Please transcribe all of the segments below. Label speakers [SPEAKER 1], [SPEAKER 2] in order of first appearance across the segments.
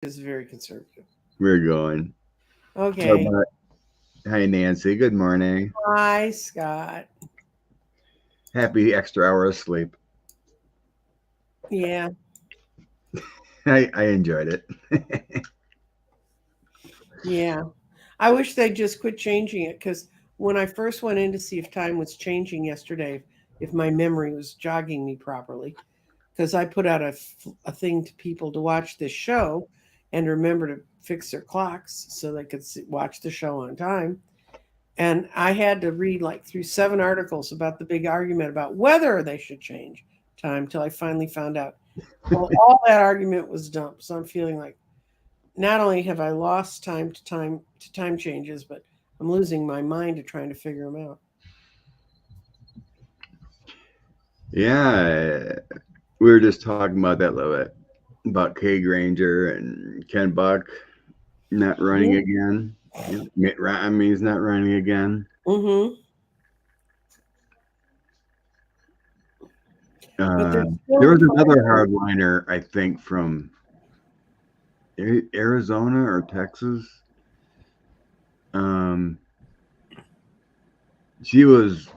[SPEAKER 1] is very conservative.
[SPEAKER 2] We're going. How
[SPEAKER 1] Okay.
[SPEAKER 2] about, hi, Nancy. Good morning.
[SPEAKER 1] Hi, Scott.
[SPEAKER 2] Happy extra hour of sleep.
[SPEAKER 1] Yeah.
[SPEAKER 2] I enjoyed it.
[SPEAKER 1] Yeah. I wish they'd just quit changing it because when I first went in to see if time was changing yesterday, if my memory was jogging me properly, because I put out a thing to people to watch this show and remember to fix their clocks so they could watch the show on time. And I had to read like through 7 articles about the big argument about whether they should change time till I finally found out. Well, all that argument was dumped. So I'm feeling like not only have I lost time changes, but I'm losing my mind to trying to figure them out.
[SPEAKER 2] Yeah, we were just talking about that a little bit about Granger and Ken Buck not running
[SPEAKER 1] Yeah.
[SPEAKER 2] again. Mitt Romney's not running again.
[SPEAKER 1] Mm-hmm. But
[SPEAKER 2] Uh,
[SPEAKER 1] there's still
[SPEAKER 2] there
[SPEAKER 1] a
[SPEAKER 2] was another
[SPEAKER 1] primary.
[SPEAKER 2] hardliner, I think, from Arizona or Texas. Um, she was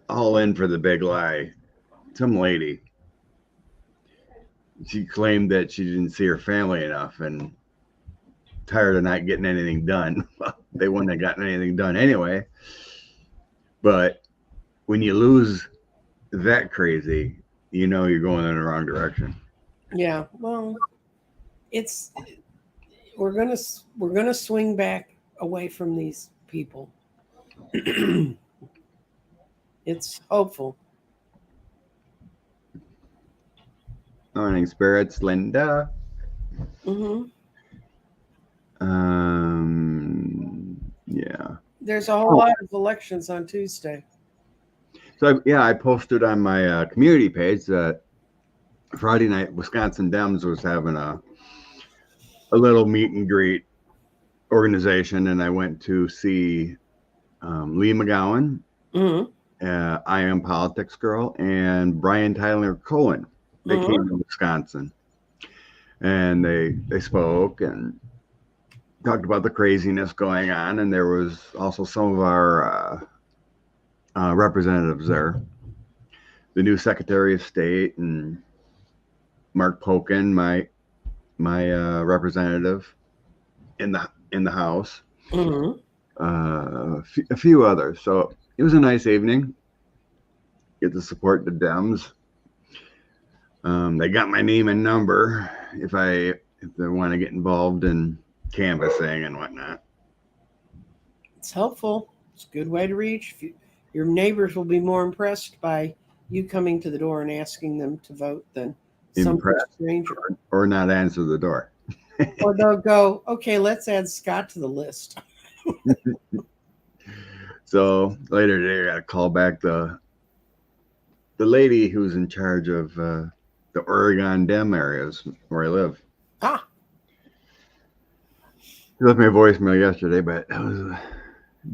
[SPEAKER 2] all in for the big lie. Some lady. She claimed that she didn't see her family enough and tired of not getting anything done. Well, they wouldn't have gotten anything done anyway. But when you lose that crazy, you know you're going in the wrong direction.
[SPEAKER 1] Yeah. Well, it's we're gonna swing back away from these people. It's hopeful.
[SPEAKER 2] Morning spirits, Linda.
[SPEAKER 1] Hmm.
[SPEAKER 2] Yeah.
[SPEAKER 1] There's a whole
[SPEAKER 2] Oh,
[SPEAKER 1] lot of elections on Tuesday.
[SPEAKER 2] so yeah, I posted on my community page that Friday night Wisconsin Dems was having a little meet and greet organization, and I went to see Lee McGowan,
[SPEAKER 1] Hmm.
[SPEAKER 2] I Am Politics Girl, and Brian Tyler Cohen. They
[SPEAKER 1] Hmm.
[SPEAKER 2] came to Wisconsin and they spoke and talked about the craziness going on. And there was also some of our representatives there, the new Secretary of State and Mark Pocan, my representative in the House,
[SPEAKER 1] Hmm.
[SPEAKER 2] a few others. So it was a nice evening. Get to support the Dems. They got my name and number if they want to get involved in canvassing and whatnot.
[SPEAKER 1] It's helpful. It's a good way to reach. Your neighbors will be more impressed by you coming to the door and asking them to vote than some
[SPEAKER 2] Impressed
[SPEAKER 1] stranger.
[SPEAKER 2] or not answer the door.
[SPEAKER 1] Or they'll go, okay, let's add Scott to the list.
[SPEAKER 2] So later today, I got to call back the lady who's in charge of the Oregon Dem areas where I live.
[SPEAKER 1] Ah,
[SPEAKER 2] She left me a voicemail yesterday, but I was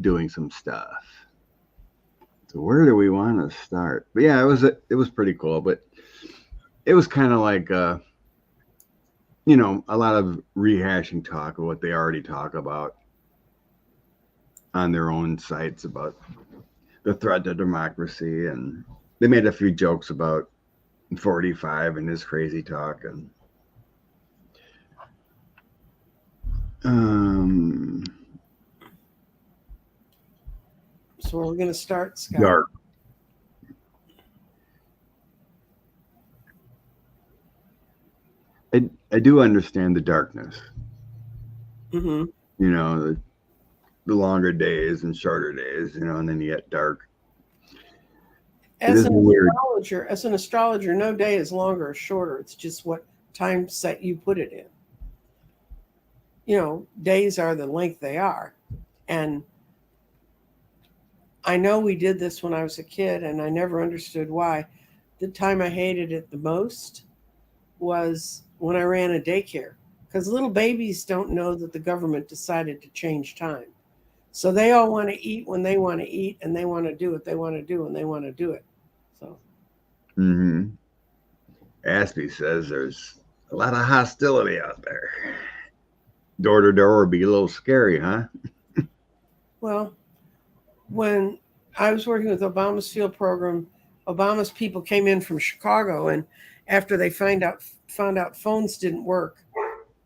[SPEAKER 2] doing some stuff. So where do we want to start? But yeah, it was pretty cool. But it was kind of like a lot of rehashing talk of what they already talk about on their own sites about the threat to democracy, and they made a few jokes about 45 and his crazy talk and um
[SPEAKER 1] so we're going to start, Scott.
[SPEAKER 2] dark. I do understand the darkness,
[SPEAKER 1] Hmm.
[SPEAKER 2] the longer days and shorter days, and then you get dark. It
[SPEAKER 1] As
[SPEAKER 2] is
[SPEAKER 1] an
[SPEAKER 2] weird.
[SPEAKER 1] astrologer, no day is longer or shorter. It's just what time set you put it in. Days are the length they are. And I know we did this when I was a kid, and I never understood why. The time I hated it the most was when I ran a daycare, because little babies don't know that the government decided to change time. So they all want to eat when they want to eat, and they want to do what they want to do when they want to do it. So,
[SPEAKER 2] Mm-hmm. Aspie says there's a lot of hostility out there. door to door would be a little scary, huh?
[SPEAKER 1] Well, when I was working with Obama's field program, Obama's people came in from Chicago, and after they found out phones didn't work,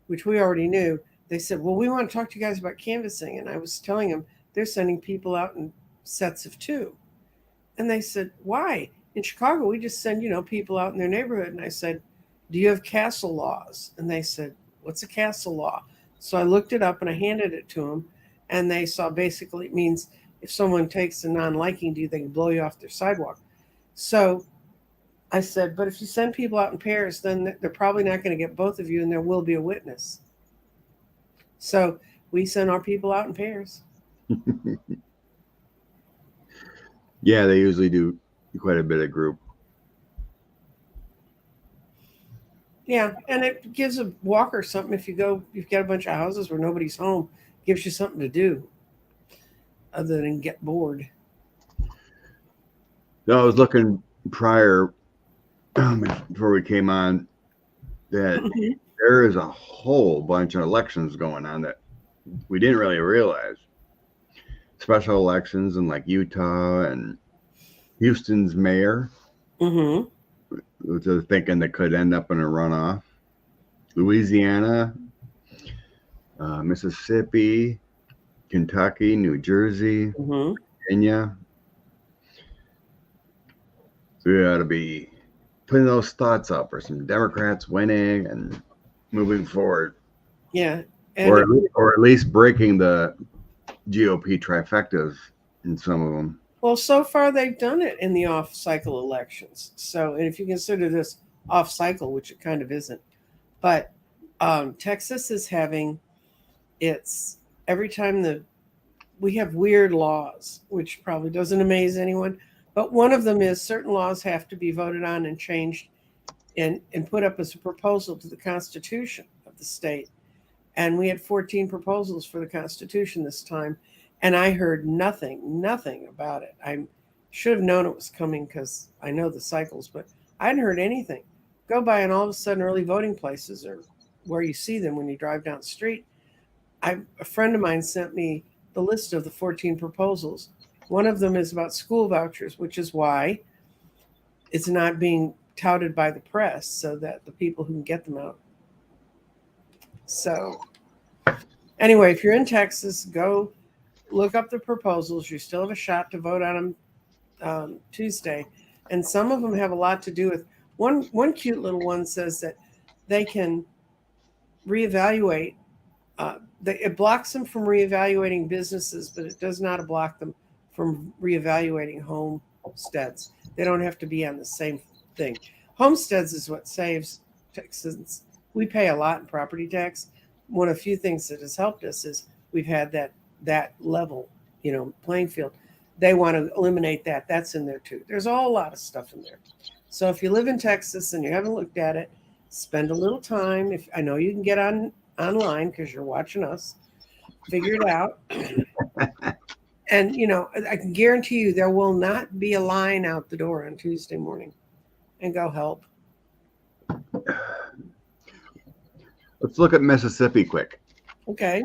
[SPEAKER 1] which we already knew, they said, "Well, we want to talk to you guys about canvassing." And I was telling them they're sending people out in sets of 2. And they said, "Why? In Chicago, we just send, people out in their neighborhood." And I said, "Do you have castle laws?" And they said, "What's a castle law?" So I looked it up and I handed it to them. And they saw basically it means if someone takes a non-liking to you, they can blow you off their sidewalk. So I said, "But if you send people out in pairs, then they're probably not going to get both of you, and there will be a witness." So we send our people out in pairs.
[SPEAKER 2] Yeah, they usually do quite a bit of group.
[SPEAKER 1] Yeah, and it gives a walker something. If you've got a bunch of houses where nobody's home, gives you something to do other than get bored.
[SPEAKER 2] No, I was looking prior before we came on that there is a whole bunch of elections going on that we didn't really realize. Special elections in like Utah and Houston's mayor, which I was thinking that could end up in a runoff. Louisiana, Mississippi, Kentucky, New Jersey, Virginia. So we ought to be putting those thoughts up for some Democrats winning and moving forward.
[SPEAKER 1] Yeah.
[SPEAKER 2] Or at least breaking the GOP trifectas in some of them.
[SPEAKER 1] Well, so far they've done it in the off-cycle elections. So, and if you consider this off-cycle, which it kind of isn't, but Texas is having its every time we have weird laws, which probably doesn't amaze anyone. But one of them is certain laws have to be voted on and changed and put up as a proposal to the Constitution of the state. And we had 14 proposals for the Constitution this time. And I heard nothing about it. I should have known it was coming because I know the cycles, but I hadn't heard anything. Go by and all of a sudden early voting places are where you see them when you drive down the street. A friend of mine sent me the list of the 14 proposals. One of them is about school vouchers, which is why it's not being touted by the press so that the people who can get them out. So anyway, if you're in Texas, go look up the proposals. You still have a shot to vote on them Tuesday. And some of them have a lot to do with one cute little one says that they can reevaluate. It blocks them from reevaluating businesses, but it does not block them from reevaluating homesteads. They don't have to be on the same thing. Homesteads is what saves Texans. We pay a lot in property tax. One of the few things that has helped us is we've had that level, playing field. They want to eliminate that. That's in there too. There's a lot of stuff in there. So if you live in Texas and you haven't looked at it, spend a little time. If I know you can get online because you're watching us, figure it out. And I can guarantee you there will not be a line out the door on Tuesday morning. And go help.
[SPEAKER 2] Let's look at Mississippi quick.
[SPEAKER 1] Okay.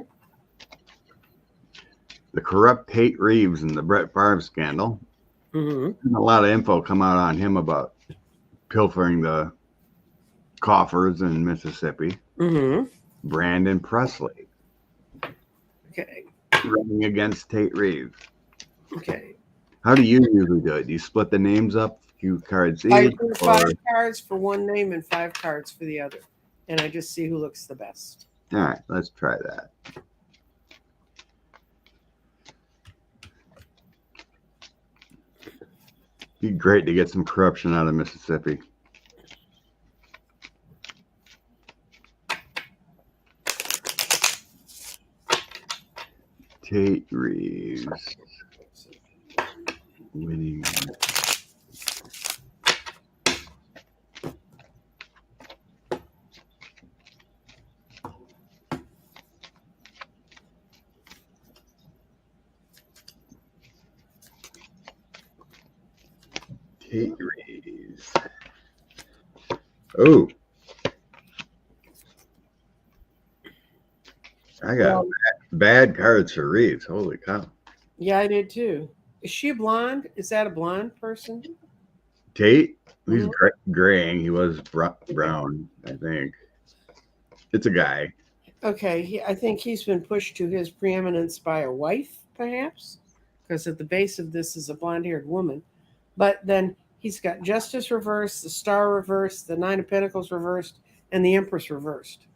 [SPEAKER 2] The corrupt Tate Reeves and the Brett Favre scandal. Mm-hmm. A lot of info come out on him about pilfering the coffers in Mississippi. Mm-hmm. Brandon Presley.
[SPEAKER 1] Okay.
[SPEAKER 2] Running against Tate Reeves.
[SPEAKER 1] Okay.
[SPEAKER 2] How do you usually do it? Do you split the names up, a few cards each?
[SPEAKER 1] I do 5 cards for one name and 5 cards for the other. And I just see who looks the best.
[SPEAKER 2] All right, let's try that. Be great to get some corruption out of Mississippi. Tate Reeves winning. Tate Reeves. Oh. I got
[SPEAKER 1] Well,
[SPEAKER 2] bad cards for Reeves. Holy cow.
[SPEAKER 1] yeah, I did too. Is she a blonde? Is that a blonde person?
[SPEAKER 2] Tate, he's
[SPEAKER 1] Hmm.
[SPEAKER 2] graying. He was brown, I think. It's a guy.
[SPEAKER 1] Okay, I think he's been pushed to his preeminence by a wife, perhaps, because at the base of this is a blonde-haired woman. But then he's got Justice reversed, the Star reversed, the Nine of Pentacles reversed, and the Empress reversed.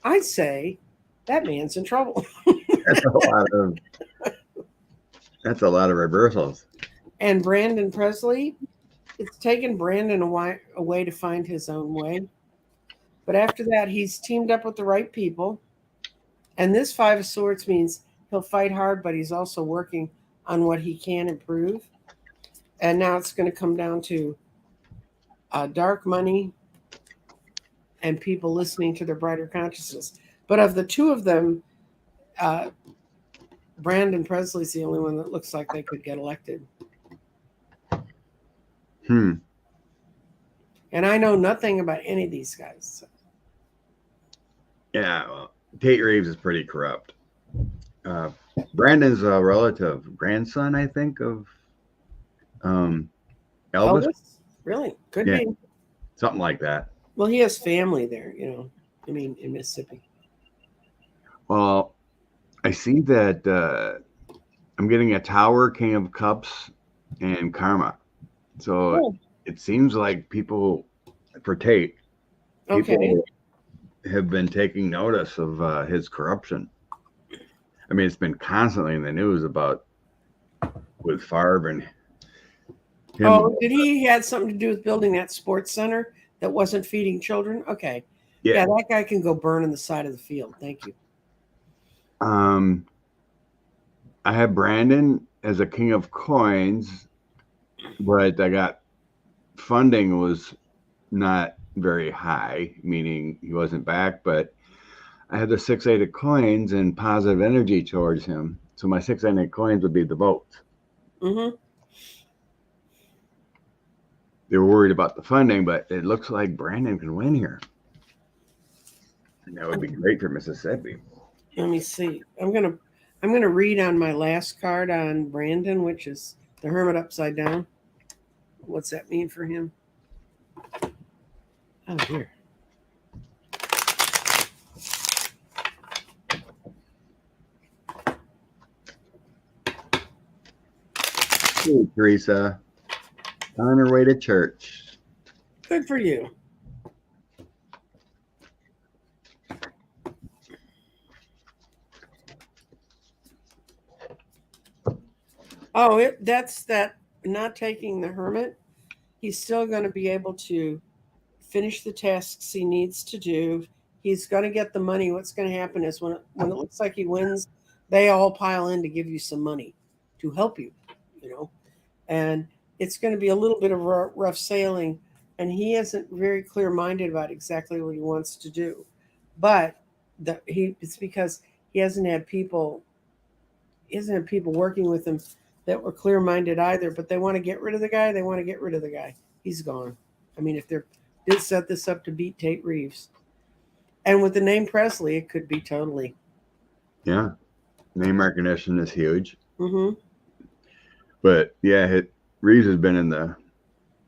[SPEAKER 1] I'd say that man's in trouble.
[SPEAKER 2] That's a lot of that's a lot of reversals.
[SPEAKER 1] And Brandon Presley, it's taken Brandon a way to find his own way. But after that, he's teamed up with the right people. And this Five of Swords means he'll fight hard, but he's also working on what he can improve. And now it's going to come down to dark money and people listening to their brighter consciousness. But of the two of them, uh, Brandon Presley's the only one that looks like they could get elected.
[SPEAKER 2] Hmm.
[SPEAKER 1] And I know nothing about any of these guys. So.
[SPEAKER 2] Yeah, well, Tate Reeves is pretty corrupt. Brandon's a relative grandson, I think, of Elvis.
[SPEAKER 1] Elvis? Really? Could
[SPEAKER 2] Yeah.
[SPEAKER 1] be.
[SPEAKER 2] Something like that.
[SPEAKER 1] Well, he has family there, in Mississippi.
[SPEAKER 2] Well, I see that I'm getting a Tower, King of Cups, and Karma. So it seems like people, for Tate, people have been taking notice of his corruption. I mean, it's been constantly in the news about with Favre and him.
[SPEAKER 1] Oh, did he had something to do with building that sports center that wasn't feeding children? Okay. Yeah, that guy can go burn in the side of the field. Thank you.
[SPEAKER 2] I have Brandon as a King of Coins, but I got funding was not very high, meaning he wasn't back, but I had the 6-8 of coins and positive energy towards him. So my 6-8 of coins would be the votes.
[SPEAKER 1] Mm-hmm.
[SPEAKER 2] They were worried about the funding, but it looks like Brandon can win here. And that would be great for Mississippi.
[SPEAKER 1] Let me see. I'm gonna read on my last card on Brandon, which is the Hermit upside down. What's that mean for him? Oh dear.
[SPEAKER 2] Hey, Teresa, on her way to church.
[SPEAKER 1] Good for you. Oh, that's that not taking the Hermit. He's still going to be able to finish the tasks he needs to do. He's going to get the money. What's going to happen is when it looks like he wins, they all pile in to give you some money to help you, and it's going to be a little bit of rough sailing, and he isn't very clear-minded about exactly what he wants to do. But it's because he hasn't had people working with him that were clear-minded either, but they want to get rid of the guy. He's gone. I mean, if they're did set this up to beat Tate Reeves. And with the name Presley, it could be totally.
[SPEAKER 2] Yeah. Name recognition is huge.
[SPEAKER 1] Mm-hmm.
[SPEAKER 2] But yeah, Reeves has been in the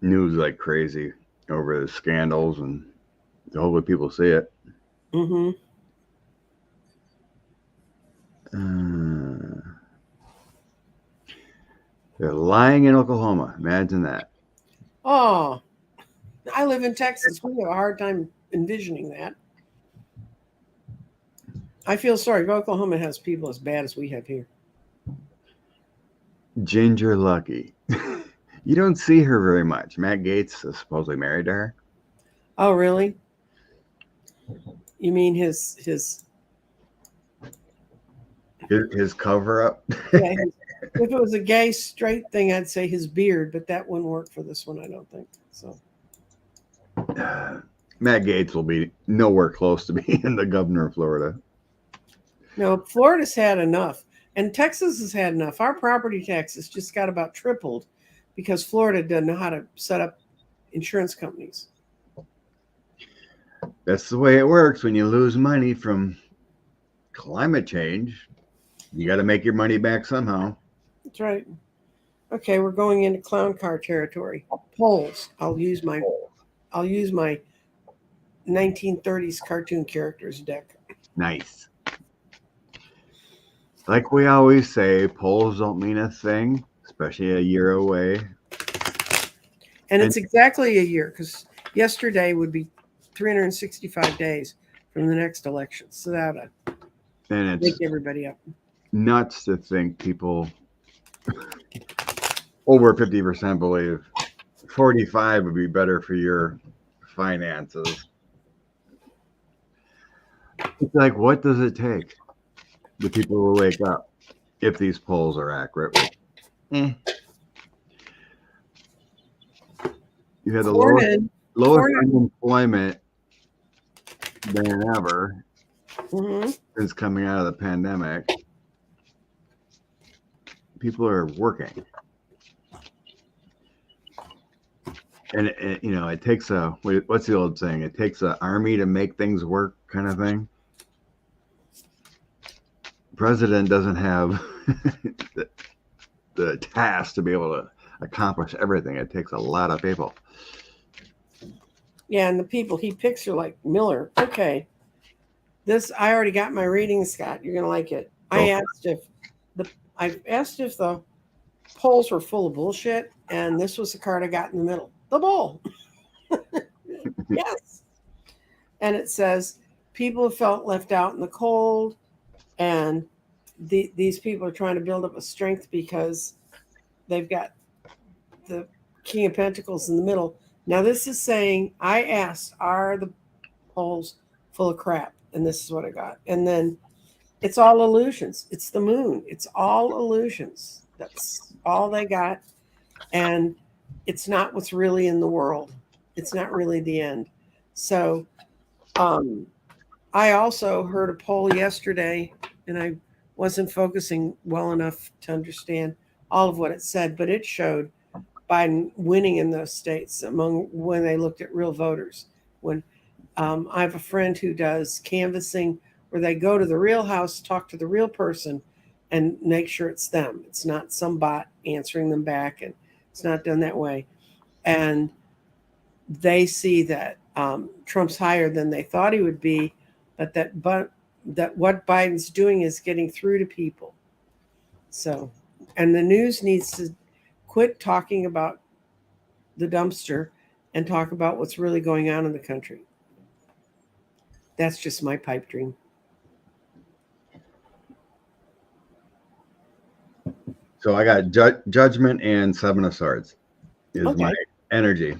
[SPEAKER 2] news like crazy over the scandals, and hopefully people see it.
[SPEAKER 1] Mm-hmm.
[SPEAKER 2] They're lying in Oklahoma. Imagine that.
[SPEAKER 1] Oh, I live in Texas. We have a hard time envisioning that. I feel sorry. Oklahoma has people as bad as we have here.
[SPEAKER 2] Ginger Lucky. You don't see her very much. Matt Gaetz is supposedly married to her.
[SPEAKER 1] Oh, really? You mean his
[SPEAKER 2] cover up?
[SPEAKER 1] Yeah, if it was a gay straight thing, I'd say his beard, but that wouldn't work for this one, I don't think. So
[SPEAKER 2] Matt Gaetz will be nowhere close to being the governor of Florida.
[SPEAKER 1] No, Florida's had enough, and Texas has had enough. Our property taxes just got about tripled because Florida doesn't know how to set up insurance companies.
[SPEAKER 2] That's the way it works when you lose money from climate change, you got to make your money back somehow.
[SPEAKER 1] That's right. Okay, we're going into clown car territory. Polls. I'll use my 1930s cartoon characters deck.
[SPEAKER 2] Nice. Like we always say, polls don't mean a thing, especially a year away.
[SPEAKER 1] And it's exactly a year because yesterday would be 365 days from the next election. So that'll
[SPEAKER 2] And
[SPEAKER 1] wake
[SPEAKER 2] it's
[SPEAKER 1] everybody up.
[SPEAKER 2] nuts to think people over 50% believe 45 would be better for your finances. It's like, what does it take? The people will wake up if these polls are accurate. You had the lowest unemployment than ever since coming out of the pandemic. People are working. And, it takes what's the old saying? It takes an army to make things work kind of thing. The president doesn't have the task to be able to accomplish everything. It takes a lot of people.
[SPEAKER 1] Yeah, and the people he picks are like Miller. Okay. I already got my reading, Scott. You're gonna like it. I asked if the polls were full of bullshit, and this was the card I got in the middle. The bull. Yes. And it says people have felt left out in the cold, and these people are trying to build up a strength because they've got the King of Pentacles in the middle. Now this is saying, I asked, are the polls full of crap? And this is what I got. And then it's all illusions. It's the moon. It's all illusions. That's all they got. And it's not what's really in the world. It's not really the end. So I also heard a poll yesterday, and I wasn't focusing well enough to understand all of what it said, but it showed Biden winning in those states when they looked at real voters. When I have a friend who does canvassing where they go to the real house, talk to the real person, and make sure it's them. It's not some bot answering them back, and it's not done that way. And they see that Trump's higher than they thought he would be, but that what Biden's doing is getting through to people. So, and the news needs to quit talking about the dumpster and talk about what's really going on in the country. That's just my pipe dream.
[SPEAKER 2] So I got Judgment and Seven of Swords is my energy.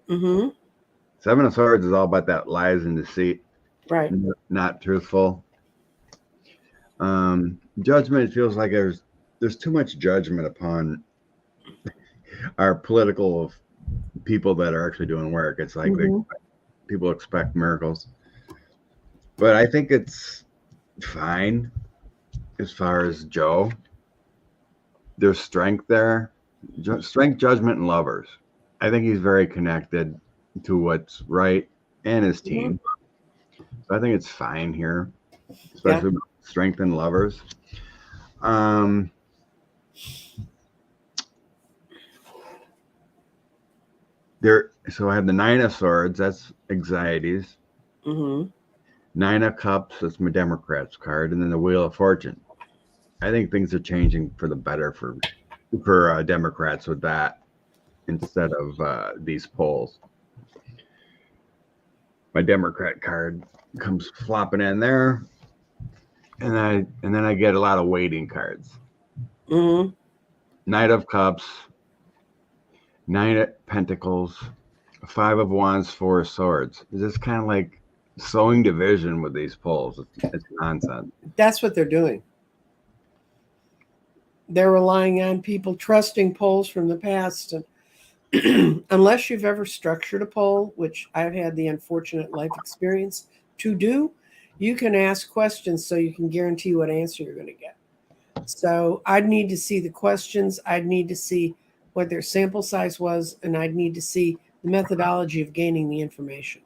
[SPEAKER 2] Seven of Swords is all about that lies and deceit.
[SPEAKER 1] Right.
[SPEAKER 2] Not truthful. Judgment feels like there's too much judgment upon our political people that are actually doing work. It's like people expect miracles. But I think it's fine as far as Joe. There's strength there. Strength, judgment, and lovers. I think he's very connected to what's right and his team. So I think it's fine here, especially with strength and lovers. So I have the Nine of Swords. That's anxieties. Nine of Cups. That's my Democrats card, and then the Wheel of Fortune. I think things are changing for the better for Democrats with that instead of these polls. My Democrat card comes flopping in there, and then I get a lot of waiting cards. Knight of Cups, Nine of Pentacles, Five of Wands, Four of Swords. It's just kind of like sowing division with these polls. It's nonsense.
[SPEAKER 1] That's what they're doing. They're relying on people trusting polls from the past. And unless you've ever structured a poll, which I've had the unfortunate life experience to do, you can ask questions so you can guarantee what answer you're going to get. So I'd need to see the questions. I'd need to see what their sample size was, and I'd need to see the methodology of gaining the information.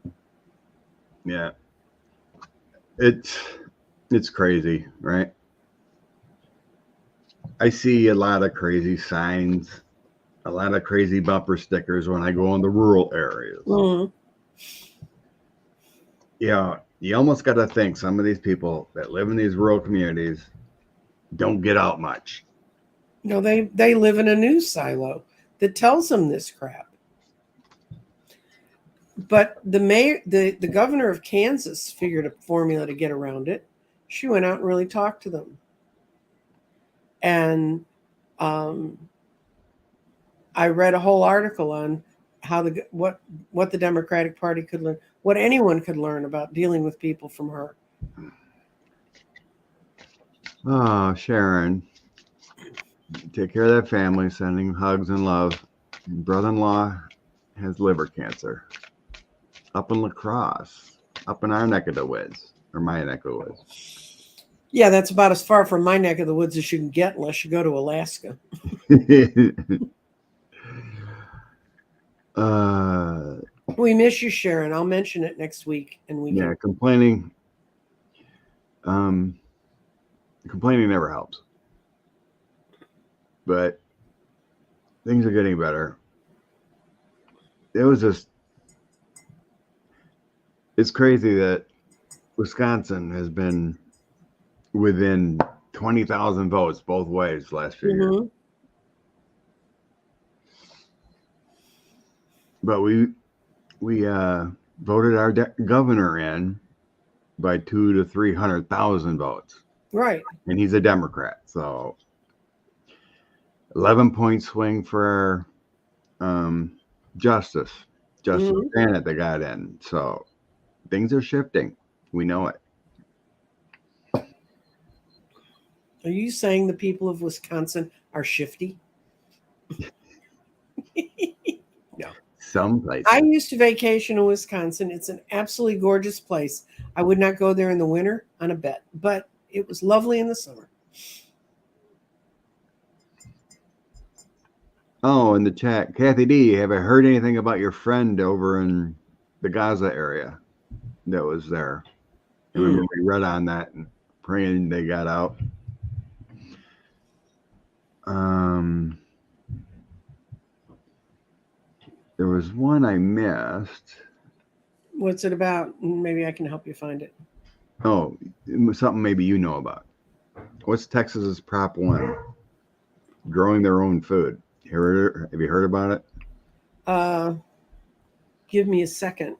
[SPEAKER 2] Yeah. It's It's crazy, right? I see a lot of crazy signs, a lot of crazy bumper stickers when I go in the rural areas.
[SPEAKER 1] Mm.
[SPEAKER 2] Yeah, you almost got to think some of these people that live in these rural communities don't get out much.
[SPEAKER 1] No, they live in a news silo that tells them this crap. But the governor of Kansas figured a formula to get around it. She went out and really talked to them. And I read a whole article on how what the Democratic Party could learn, what anyone could learn about dealing with people from her.
[SPEAKER 2] Oh, Sharon, take care of that family, sending hugs and love. Brother-in-law has liver cancer up in La Crosse, up in our neck of the woods, or my neck of the woods.
[SPEAKER 1] Yeah, that's about as far from my neck of the woods as you can get unless you go to Alaska. We miss you, Sharon. I'll mention it next week. And
[SPEAKER 2] yeah, complaining never helps. But things are getting better. It's crazy that Wisconsin has been within 20,000 votes both ways last few years. But we voted our governor in by 200,000 to 300,000 votes.
[SPEAKER 1] Right.
[SPEAKER 2] And he's a Democrat. So 11-point swing for Justice Janet that got in. So things are shifting. We know it.
[SPEAKER 1] Are you saying the people of Wisconsin are shifty? No.
[SPEAKER 2] Some places.
[SPEAKER 1] I used to vacation in Wisconsin. It's an absolutely gorgeous place. I would not go there in the winter on a bet, but it was lovely in the summer.
[SPEAKER 2] Oh, in the chat, Kathy D, have I heard anything about your friend over in the Gaza area that was there? Remember we read on that and praying they got out. There was one I missed.
[SPEAKER 1] What's it about? Maybe I can help you find it.
[SPEAKER 2] Oh, something maybe you know about. What's Texas's Prop 1? Growing their own food. Have you heard about
[SPEAKER 1] it? Give me a second.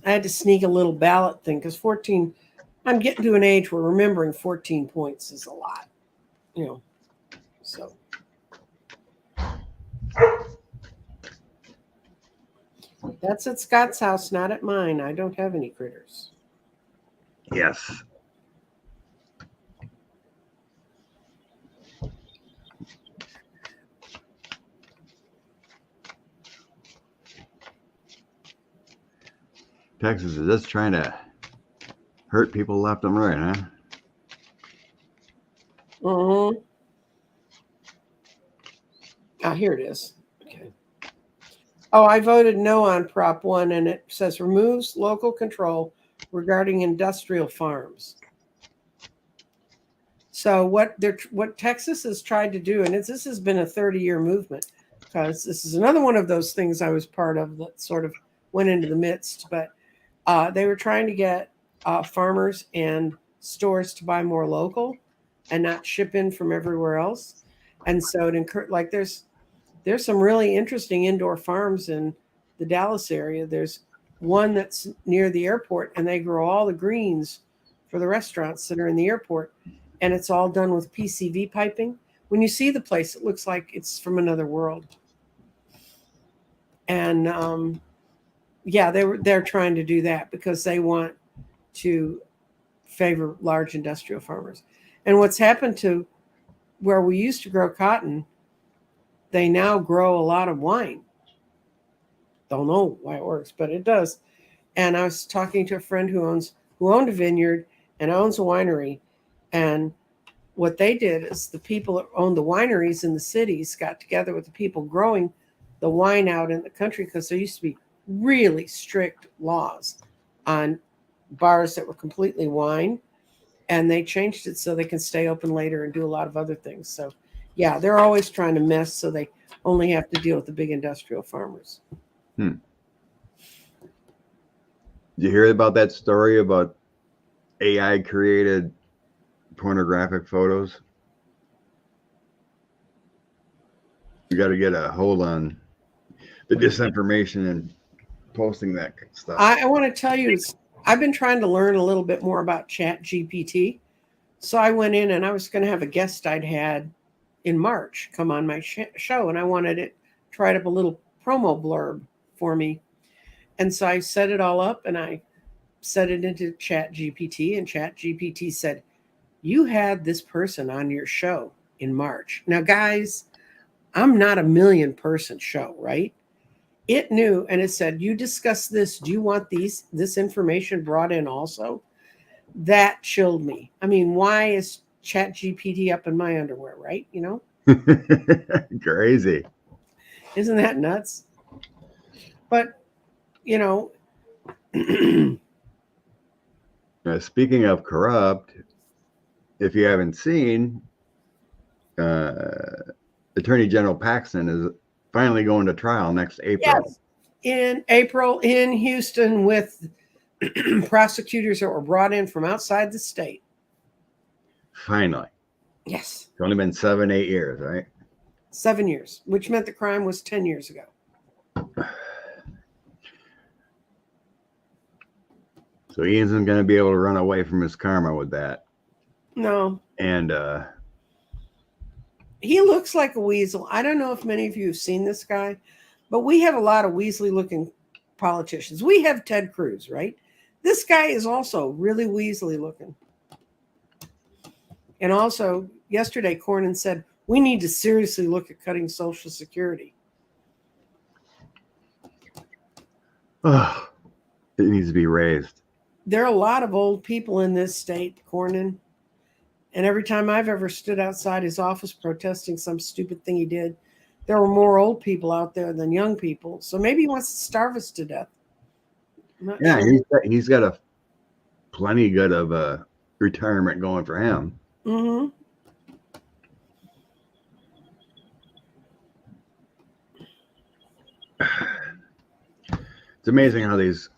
[SPEAKER 1] I had to sneak a little ballot thing because 14. I'm getting to an age where remembering 14 points is a lot, So that's at Scott's house, not at mine. I don't have any critters.
[SPEAKER 2] Yes. Texas is just trying to hurt people left and right, huh?
[SPEAKER 1] Mm-hmm. Ah, here it is. Okay. Oh, I voted no on Prop 1, and it says removes local control regarding industrial farms. So what Texas has tried to do, and this has been a 30-year movement, because this is another one of those things I was part of that sort of went into the midst, but they were trying to get farmers and stores to buy more local and not ship in from everywhere else. And so there's some really interesting indoor farms in the Dallas area. There's one that's near the airport, and they grow all the greens for the restaurants that are in the airport. And it's all done with PCV piping. When you see the place, it looks like it's from another world. And they're trying to do that because they want to favor large industrial farmers. And what's happened to where we used to grow cotton, they now grow a lot of wine. Don't know why it works, but it does. And I was talking to a friend who owned a vineyard and owns a winery. And what they did is the people that owned the wineries in the cities got together with the people growing the wine out in the country, because there used to be really strict laws on bars that were completely wine, and they changed it so they can stay open later and do a lot of other things. So, yeah, they're always trying to mess so they only have to deal with the big industrial farmers.
[SPEAKER 2] Did you hear about that story about AI created pornographic photos? You got to get a hold on the disinformation and posting that stuff.
[SPEAKER 1] I want to tell you, I've been trying to learn a little bit more about Chat GPT. So I went in and I was going to have a guest I'd had in March come on my show, and I wanted it to write up a little promo blurb for me. And so I set it all up and I set it into Chat GPT, and Chat GPT said, "You had this person on your show in March." Now, guys, I'm not a million person show, right? It knew, and it said, "You discussed this. Do you want this information brought in also?" That chilled me. I mean, why is Chat GPT up in my underwear, right? You know?
[SPEAKER 2] Crazy.
[SPEAKER 1] Isn't that nuts? But, you know,
[SPEAKER 2] speaking of corrupt, if you haven't seen, Attorney General Paxton is finally going to trial next April.
[SPEAKER 1] yes, in April in Houston with prosecutors that were brought in from outside the state.
[SPEAKER 2] Finally.
[SPEAKER 1] Yes.
[SPEAKER 2] It's only been 7-8 years, right?
[SPEAKER 1] 7 years, which meant the crime was 10 years ago.
[SPEAKER 2] So Ian's going to be able to run away from his karma with that.
[SPEAKER 1] No.
[SPEAKER 2] And
[SPEAKER 1] he looks like a weasel. I don't know if many of you have seen this guy, but we have a lot of weaselly looking politicians. We have Ted Cruz, right? This guy is also really weaselly looking. And also, yesterday, Cornyn said, we need to seriously look at cutting Social Security.
[SPEAKER 2] Oh, it needs to be raised.
[SPEAKER 1] There are a lot of old people in this state, Cornyn. And every time I've ever stood outside his office protesting some stupid thing he did, there were more old people out there than young people. So maybe he wants to starve us to death.
[SPEAKER 2] Yeah, sure. he's got a plenty good of a retirement going for him.
[SPEAKER 1] Mm-hmm.
[SPEAKER 2] It's amazing how these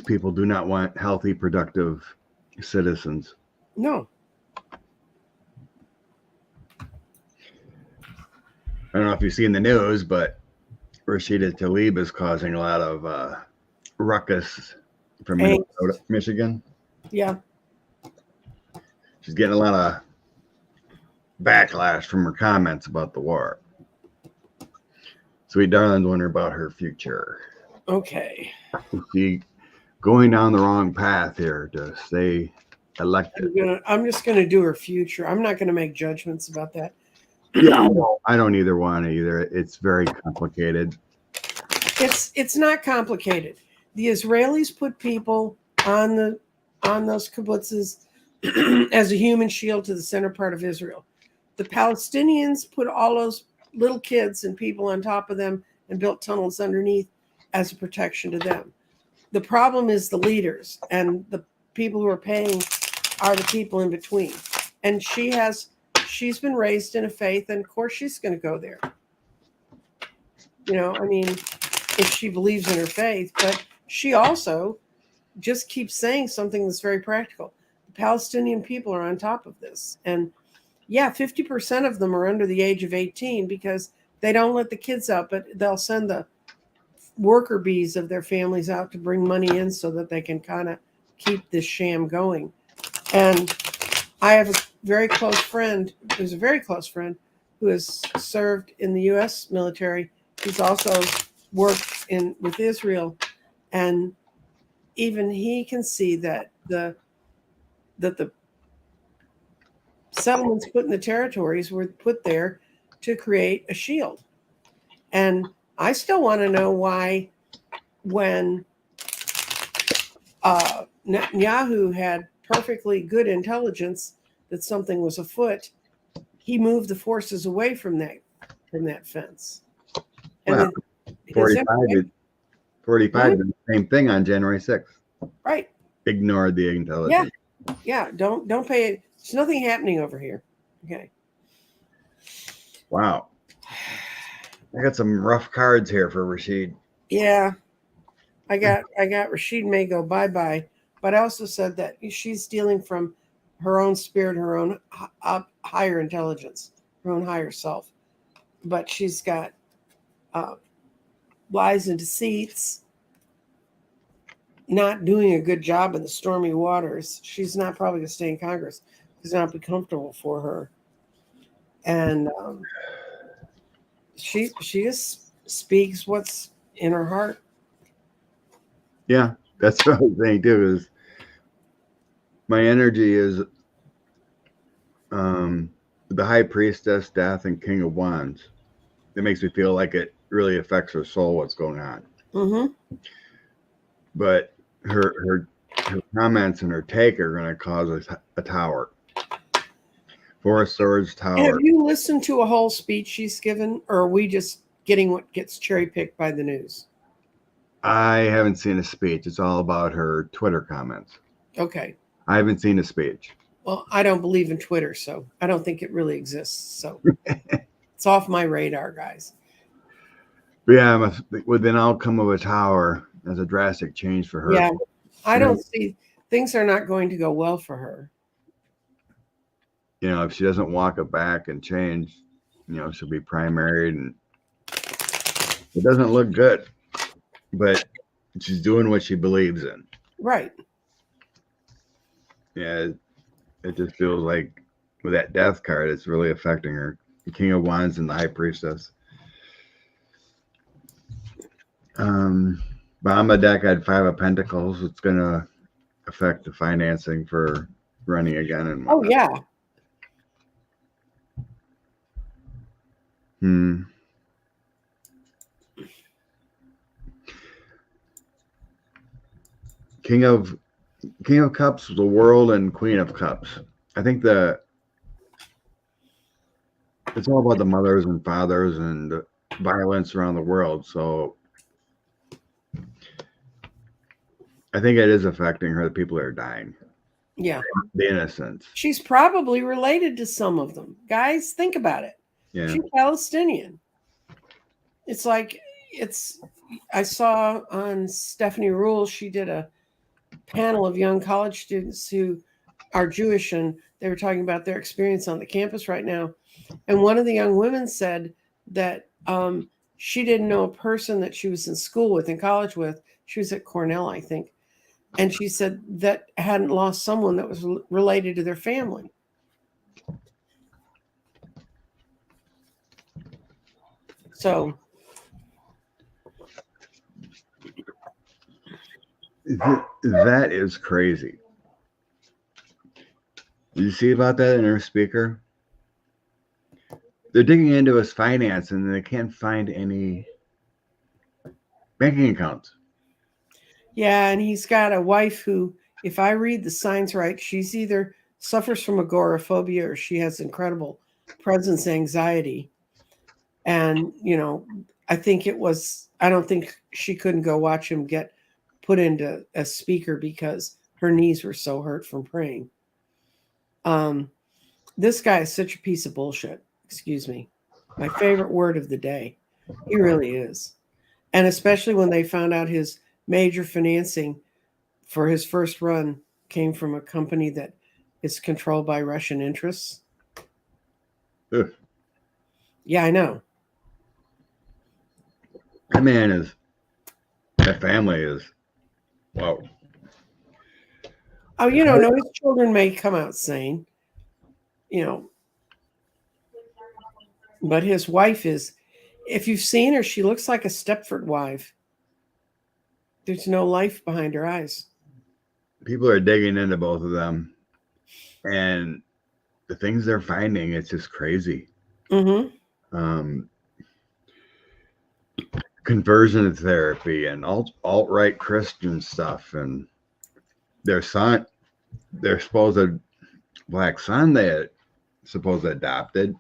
[SPEAKER 2] people do not want healthy, productive citizens.
[SPEAKER 1] No.
[SPEAKER 2] I don't know if you've seen the news, but Rashida Tlaib is causing a lot of ruckus from Minnesota, Michigan.
[SPEAKER 1] Yeah.
[SPEAKER 2] She's getting a lot of backlash from her comments about the war. Sweet Darling's wondering about her future.
[SPEAKER 1] Okay.
[SPEAKER 2] Is she going down the wrong path here to stay elected?
[SPEAKER 1] I'm just going to do her future. I'm not going to make judgments about that.
[SPEAKER 2] Yeah, I don't either want to either. It's very complicated.
[SPEAKER 1] It's not complicated. The Israelis put people on those kibbutzes as a human shield to the center part of Israel. The Palestinians put all those little kids and people on top of them and built tunnels underneath as a protection to them. The problem is the leaders, and the people who are paying are the people in between. And she's been raised in a faith, and of course she's going to go there. You know, I mean, if she believes in her faith, but she also just keeps saying something that's very practical. The Palestinian people are on top of this. And yeah, 50% of them are under the age of 18 because they don't let the kids out, but they'll send the worker bees of their families out to bring money in so that they can kind of keep this sham going. And I have a very close friend, who's a very close friend, who has served in the U.S. military. He's also worked with Israel, and even he can see that the settlements put in the territories were put there to create a shield. And I still want to know why, when Netanyahu had perfectly good intelligence that something was afoot, he moved the forces away from that fence. And
[SPEAKER 2] well, 45 did the same thing on January 6th.
[SPEAKER 1] Right.
[SPEAKER 2] Ignored the intelligence.
[SPEAKER 1] Yeah. Don't pay it. There's nothing happening over here. Okay.
[SPEAKER 2] Wow. I got some rough cards here for Rashid.
[SPEAKER 1] Yeah. I got Rashid may go bye-bye, but I also said that she's stealing from her own spirit, her own higher intelligence, her own higher self. But she's got lies and deceits, not doing a good job in the stormy waters. She's not probably going to stay in Congress. It's not be comfortable for her. And she just speaks what's in her heart.
[SPEAKER 2] Yeah, that's what I was saying too. Is my energy is the High Priestess, Death, and King of Wands. It makes me feel like it really affects her soul. What's going on?
[SPEAKER 1] Mm-hmm.
[SPEAKER 2] But her comments and her take are going to cause a tower. Four of Swords tower.
[SPEAKER 1] Have you listened to a whole speech she's given, or are we just getting what gets cherry picked by the news?
[SPEAKER 2] I haven't seen a speech. It's all about her Twitter comments.
[SPEAKER 1] Okay.
[SPEAKER 2] I haven't seen a speech.
[SPEAKER 1] Well, I don't believe in Twitter, so I don't think it really exists. So it's off my radar, guys.
[SPEAKER 2] But yeah, with an outcome of a tower as a drastic change for her.
[SPEAKER 1] Yeah, I don't see things are not going to go well for her.
[SPEAKER 2] You know, if she doesn't walk it back and change, you know, she'll be primaried, and it doesn't look good. But she's doing what she believes in.
[SPEAKER 1] Right.
[SPEAKER 2] Yeah, it just feels like with that Death card, it's really affecting her. The King of Wands and the High Priestess. Bottom of deck, I had 5 of Pentacles. It's going to affect the financing for running again. And
[SPEAKER 1] oh, yeah.
[SPEAKER 2] King of Cups, the World, and Queen of Cups. I think it's all about the mothers and fathers and the violence around the world. So I think it is affecting her. The people are dying.
[SPEAKER 1] Yeah.
[SPEAKER 2] The innocents.
[SPEAKER 1] She's probably related to some of them. Guys, think about it.
[SPEAKER 2] Yeah.
[SPEAKER 1] She's Palestinian. It's like, I saw on Stephanie Rule, she did a panel of young college students who are Jewish, and they were talking about their experience on the campus right now. And one of the young women said that she didn't know a person that she was in school with, in college with. She was at Cornell, I think. And she said that hadn't lost someone that was related to their family. So
[SPEAKER 2] that is crazy. Did you see about that in her speaker? They're digging into his finance and they can't find any banking accounts.
[SPEAKER 1] Yeah, and he's got a wife who, if I read the signs right, she's either suffers from agoraphobia or she has incredible presence anxiety. And, you know, I don't think she couldn't go watch him get put into a speaker because her knees were so hurt from praying. This guy is such a piece of bullshit. Excuse me. My favorite word of the day. He really is. And especially when they found out his major financing for his first run came from a company that is controlled by Russian interests.
[SPEAKER 2] Ugh.
[SPEAKER 1] Yeah, I know.
[SPEAKER 2] That family is, wow.
[SPEAKER 1] Oh, no, his children may come out sane, but his wife is, if you've seen her, she looks like a Stepford wife. There's no life behind her eyes.
[SPEAKER 2] People are digging into both of them, and the things they're finding, it's just crazy.
[SPEAKER 1] Mm-hmm.
[SPEAKER 2] Conversion therapy and alt-right Christian stuff, and their supposed black son they supposed adopted.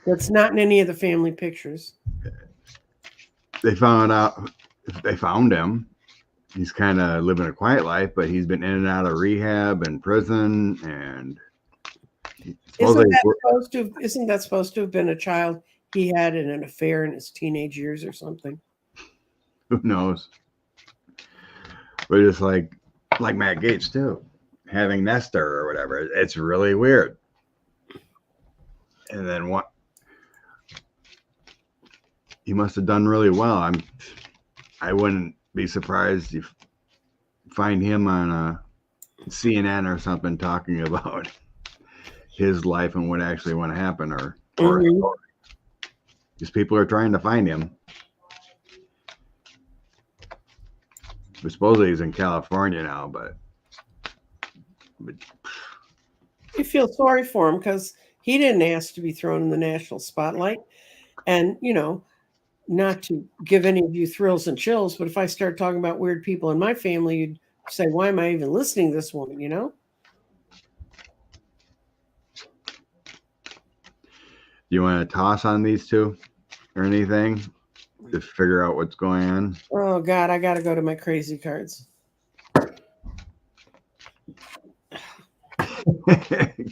[SPEAKER 1] That's not in any of the family pictures.
[SPEAKER 2] They found out they found him. He's kind of living a quiet life, but he's been in and out of rehab and prison, and
[SPEAKER 1] Isn't
[SPEAKER 2] supposedly,
[SPEAKER 1] that supposed to have been a child he had in an affair in his teenage years or something?
[SPEAKER 2] who knows? But it's like Matt Gates too, having Nestor or whatever. It's really weird. And then what? He must have done really well. I wouldn't be surprised if find him on a CNN or something talking about his life and what actually went to happen, or these people are trying to find him. Supposedly he's in California now, but
[SPEAKER 1] You feel sorry for him because he didn't ask to be thrown in the national spotlight. And, not to give any of you thrills and chills, but if I start talking about weird people in my family, you'd say, why am I even listening to this woman,
[SPEAKER 2] you want to toss on these two or anything to figure out what's going on?
[SPEAKER 1] Oh, God, I got to go to my crazy cards.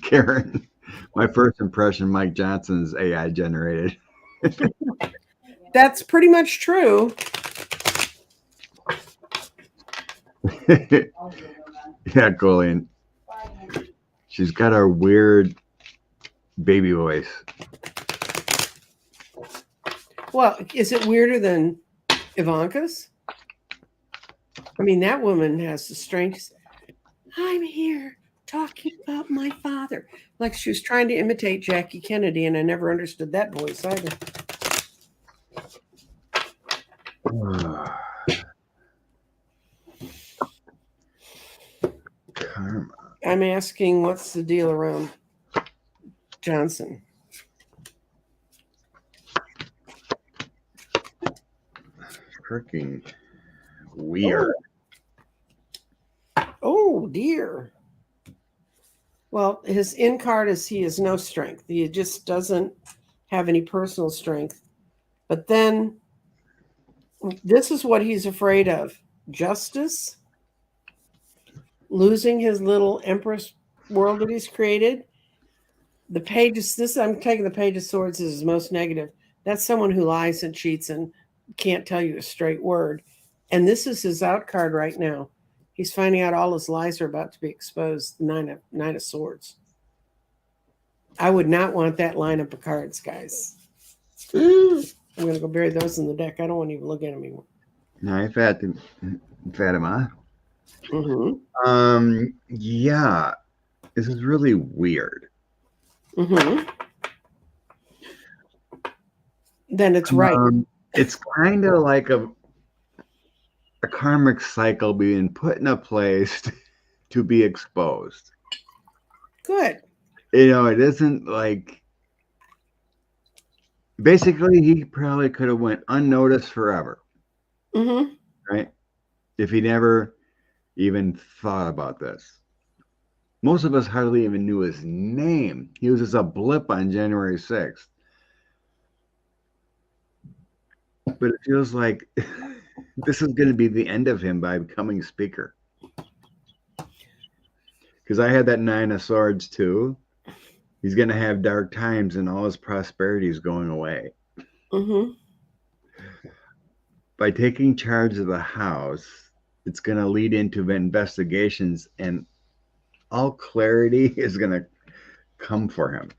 [SPEAKER 2] Karen, my first impression, Mike Johnson's AI generated.
[SPEAKER 1] That's pretty much true.
[SPEAKER 2] Yeah, Colleen. She's got a weird baby voice.
[SPEAKER 1] Well, is it weirder than Ivanka's? I mean, that woman has the strength. I'm here talking about my father. Like she was trying to imitate Jackie Kennedy, and I never understood that voice either.
[SPEAKER 2] Karma.
[SPEAKER 1] I'm asking, what's the deal around Johnson?
[SPEAKER 2] Freaking weird.
[SPEAKER 1] Oh, dear. Well, his in card is he has no strength. He just doesn't have any personal strength. But then this is what he's afraid of: justice, losing his little empress world that he's created. The pages, I'm taking the Page of Swords as his most negative. That's someone who lies and cheats and can't tell you a straight word. And this is his out card right now. He's finding out all his lies are about to be exposed. Nine of Swords. I would not want that lineup of cards, guys. I'm going to go bury those in the deck. I don't want to even look at them anymore.
[SPEAKER 2] No, Fatima.
[SPEAKER 1] Mm-hmm.
[SPEAKER 2] Yeah, this is really weird.
[SPEAKER 1] Mm-hmm. Then it's right.
[SPEAKER 2] It's kind of like a karmic cycle being put in a place to be exposed.
[SPEAKER 1] Good.
[SPEAKER 2] It isn't like, basically he probably could have went unnoticed forever.
[SPEAKER 1] Mm-hmm.
[SPEAKER 2] Right? If he never even thought about this. Most of us hardly even knew his name. He was just a blip on January 6th. But it feels like this is going to be the end of him by becoming speaker. Because I had that Nine of Swords too. He's going to have dark times and all his prosperity is going away.
[SPEAKER 1] Mm-hmm.
[SPEAKER 2] By taking charge of the house, it's going to lead into investigations and all clarity is going to come for him.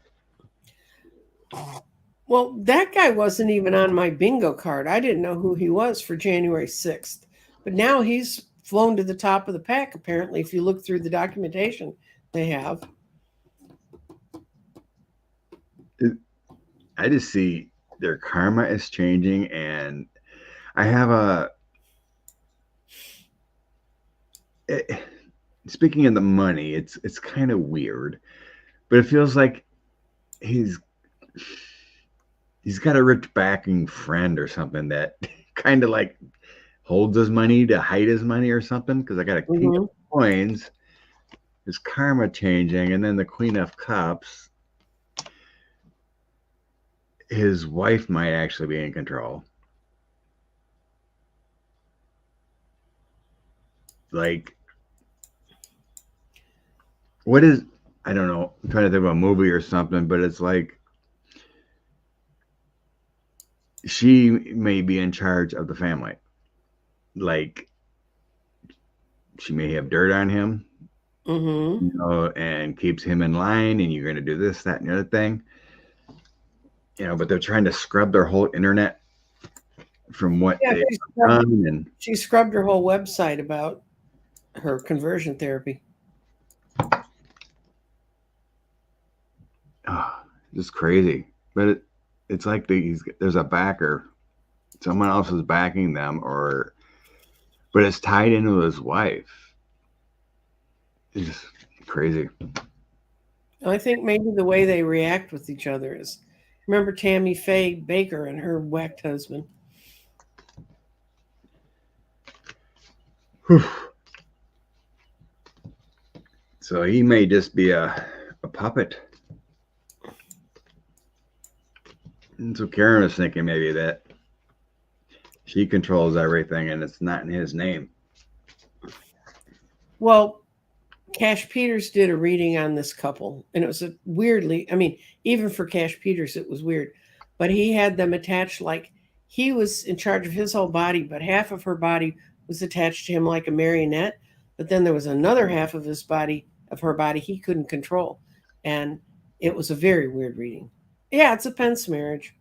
[SPEAKER 1] Well, that guy wasn't even on my bingo card. I didn't know who he was for January 6th. But now he's flown to the top of the pack, apparently, if you look through the documentation they have.
[SPEAKER 2] I just see their karma is changing, and I have speaking of the money, it's kind of weird, but it feels like he's got a rich backing friend or something that kind of like holds his money to hide his money or something. Because I got a King of Coins, his karma changing, and then the Queen of Cups. His wife might actually be in control. like, what is, I don't know, I'm trying to think of a movie or something, but it's like she may be in charge of the family. Like, she may have dirt on him,
[SPEAKER 1] Mm-hmm.
[SPEAKER 2] you know, and keeps him in line, and you're going to do this, that, and the other thing, you know, but they're trying to scrub their whole internet from what
[SPEAKER 1] Yeah,
[SPEAKER 2] they've done. And
[SPEAKER 1] she scrubbed her whole website about her conversion therapy.
[SPEAKER 2] just crazy. But it's like there's a backer. Someone else is backing them, but it's tied into his wife. It's just crazy.
[SPEAKER 1] I think maybe the way they react with each other is, remember Tammy Faye Baker and her whacked husband?
[SPEAKER 2] Whew. So he may just be a puppet. And so Karen was thinking maybe that she controls everything and it's not in his name.
[SPEAKER 1] Well, Cash Peters did a reading on this couple, and it was even for Cash Peters, it was weird. But he had them attached like he was in charge of his whole body, but half of her body was attached to him like a marionette. But then there was another half of her body, he couldn't control. And it was a very weird reading. Yeah, it's a Pence marriage.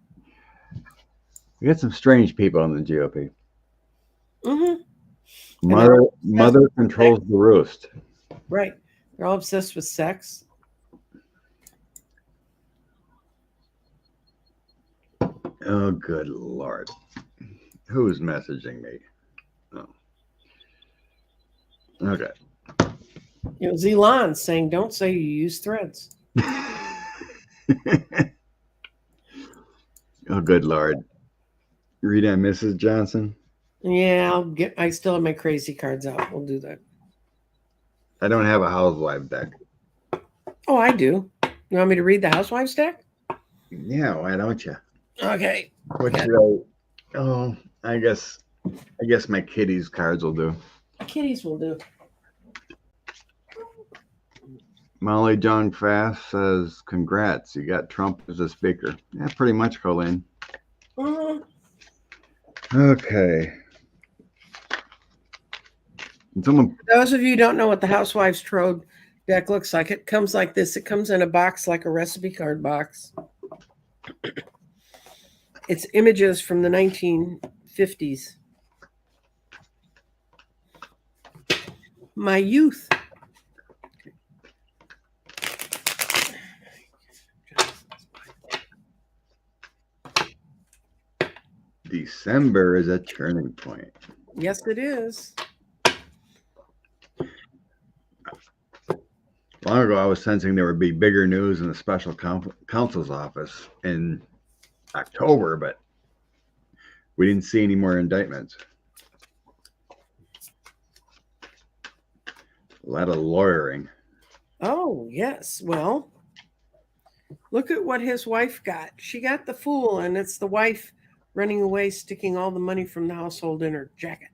[SPEAKER 2] We got some strange people in the GOP.
[SPEAKER 1] Mm-hmm.
[SPEAKER 2] Mother controls the roost.
[SPEAKER 1] Right. They're all obsessed with sex.
[SPEAKER 2] Oh, good Lord. Who's messaging me? Oh. Okay.
[SPEAKER 1] It was Elon saying, don't say you use threads.
[SPEAKER 2] Oh, good Lord. Read on Mrs. Johnson.
[SPEAKER 1] Yeah, I still have my crazy cards out. We'll do that.
[SPEAKER 2] I don't have a housewife deck.
[SPEAKER 1] Oh, I do. You want me to read the Housewives deck?
[SPEAKER 2] Yeah, why don't you?
[SPEAKER 1] Okay.
[SPEAKER 2] What should I? Oh, I guess my kitties cards will do.
[SPEAKER 1] Kitties will do.
[SPEAKER 2] Molly Jong Fast says, "Congrats, you got Trump as a speaker." Yeah, pretty much, Colleen.
[SPEAKER 1] Mm-hmm.
[SPEAKER 2] Okay. And
[SPEAKER 1] For those of you who don't know what the Housewives Trove deck looks like, it comes like this. It comes in a box like a recipe card box. It's images from the 1950s. My youth.
[SPEAKER 2] December is a turning point.
[SPEAKER 1] Yes, it is.
[SPEAKER 2] Long ago, I was sensing there would be bigger news in the special counsel's office in October, but we didn't see any more indictments. A lot of lawyering.
[SPEAKER 1] Oh, yes. Well, look at what his wife got. She got the fool, and it's the wife running away, sticking all the money from the household in her jacket.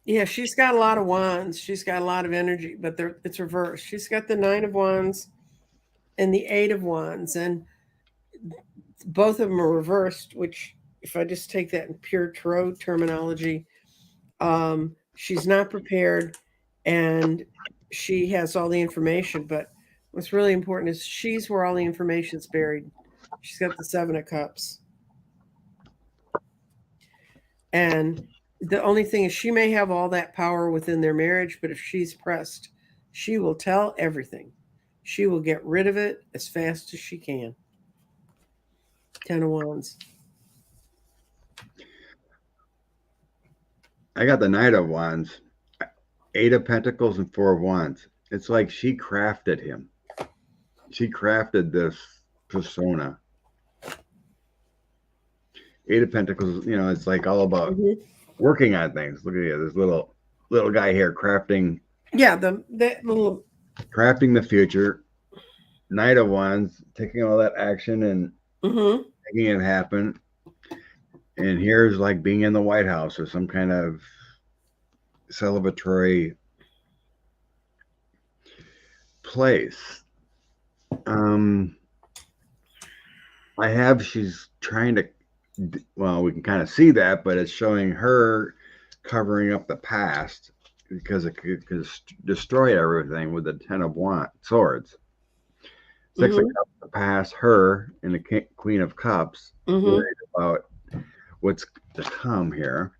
[SPEAKER 1] Yeah, she's got a lot of wands. She's got a lot of energy, but it's reversed. She's got the 9 of wands and the 8 of wands, and both of them are reversed, which if I just take that in pure tarot terminology, she's not prepared and she has all the information, but what's really important is she's where all the information's buried. She's got the 7 of cups. And the only thing is she may have all that power within their marriage, but if she's pressed, she will tell everything. She will get rid of it as fast as she can. 10 of wands.
[SPEAKER 2] I got the Knight of Wands, 8 of Pentacles, and 4 of Wands. It's like she crafted him. She crafted this persona. 8 of Pentacles, you know, it's like all about working on things. Look at you, this little guy here crafting.
[SPEAKER 1] Yeah, that little
[SPEAKER 2] crafting the future, Knight of Wands, taking all that action and
[SPEAKER 1] Mm-hmm.
[SPEAKER 2] making it happen. And here's like being in the White House or some kind of celebratory place. She's trying to, well, we can kind of see that, but it's showing her covering up the past because it could destroy everything with the Ten of Swords. Six of Cups, the past, her, and the Queen of Cups, worried about what's to come here.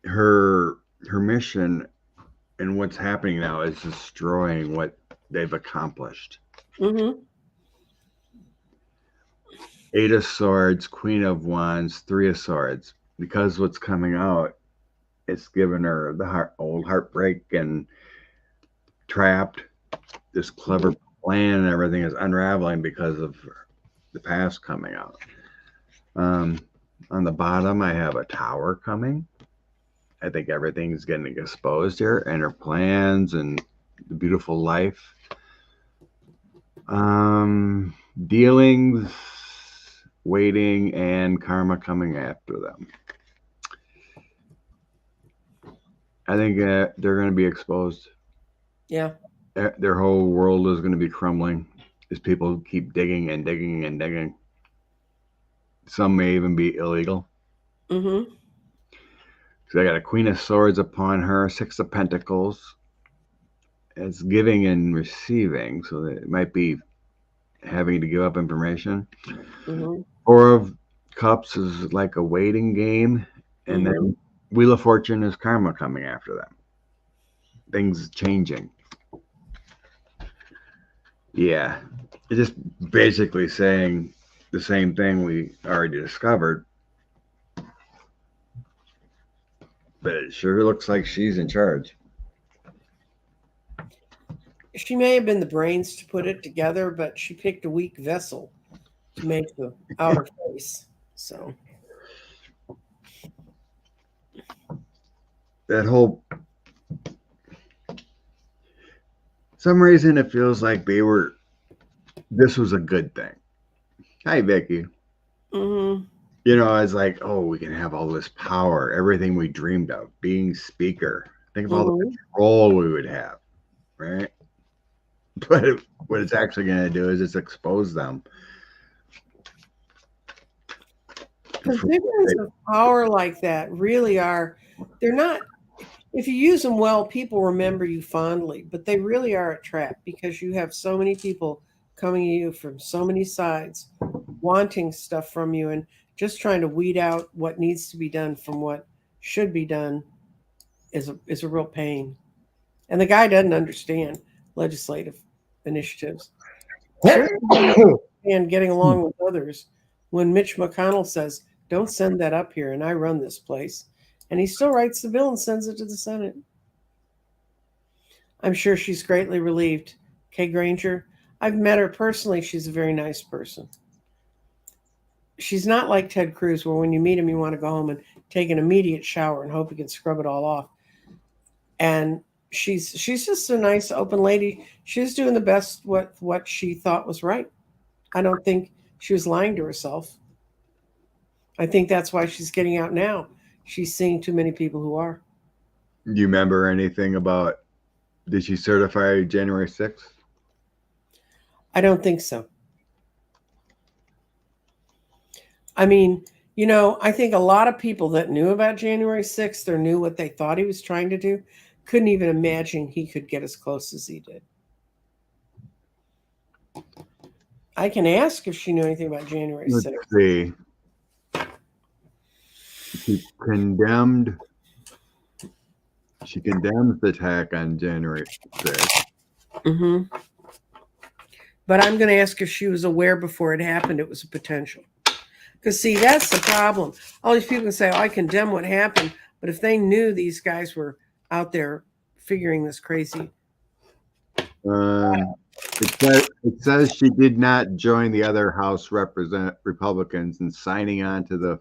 [SPEAKER 2] Her mission and what's happening now is destroying what they've accomplished. Eight of Swords, Queen of Wands, Three of Swords. Because what's coming out, it's given her the old heartbreak and trapped. This clever plan and everything is unraveling because of the past coming out. On the bottom, I have a Tower coming. I think everything's getting exposed here, and her plans and the beautiful life. Dealings, waiting, and karma coming after them. I think they're going to be exposed.
[SPEAKER 1] Yeah.
[SPEAKER 2] Their whole world is going to be crumbling as people keep digging and digging and digging. Some may even be illegal. So I got a Queen of Swords upon her, Six of Pentacles. It's giving and receiving, so it might be having to give up information. Four of Cups is like a waiting game, and then Wheel of Fortune is karma coming after them. Things changing. Yeah, it's just basically saying the same thing we already discovered. But it sure looks like she's in charge.
[SPEAKER 1] She may have been the brains to put it together, but she picked a weak vessel to make the outer face. So
[SPEAKER 2] that whole, some reason it feels like this was a good thing. Hi, Vicky. You know, I was like, oh, we can have all this power, everything we dreamed of, being speaker. Think of all the control we would have, right? But what it's actually going to do is it's expose them.
[SPEAKER 1] Positions of power like that really are, they're not, if you use them well, people remember you fondly, but they really are a trap because you have so many people coming at you from so many sides, wanting stuff from you, and just trying to weed out what needs to be done from what should be done is a real pain. And the guy doesn't understand legislative initiatives. And getting along with others. When Mitch McConnell says, don't send that up here and I run this place, and he still writes the bill and sends it to the Senate. I'm sure she's greatly relieved. Kay Granger, I've met her personally. She's a very nice person. She's not like Ted Cruz, where when you meet him, you want to go home and take an immediate shower and hope he can scrub it all off. And she's just a nice, open lady. She's doing the best what she thought was right. I don't think she was lying to herself. I think that's why she's getting out now. She's seeing too many people who are.
[SPEAKER 2] Do you remember anything about, did she certify January 6th?
[SPEAKER 1] I don't think so. I mean, you know, I think a lot of people that knew about January 6th or knew what they thought he was trying to do couldn't even imagine he could get as close as he did. I can ask if she knew anything about January 6th.
[SPEAKER 2] Let's see. She condemns the attack on January 6th.
[SPEAKER 1] But I'm going to ask if she was aware before it happened it was a potential. Because, see, that's the problem. All these people can say, oh, I condemn what happened. But if they knew these guys were out there figuring this crazy.
[SPEAKER 2] It says she did not join the other House Republicans in signing on to the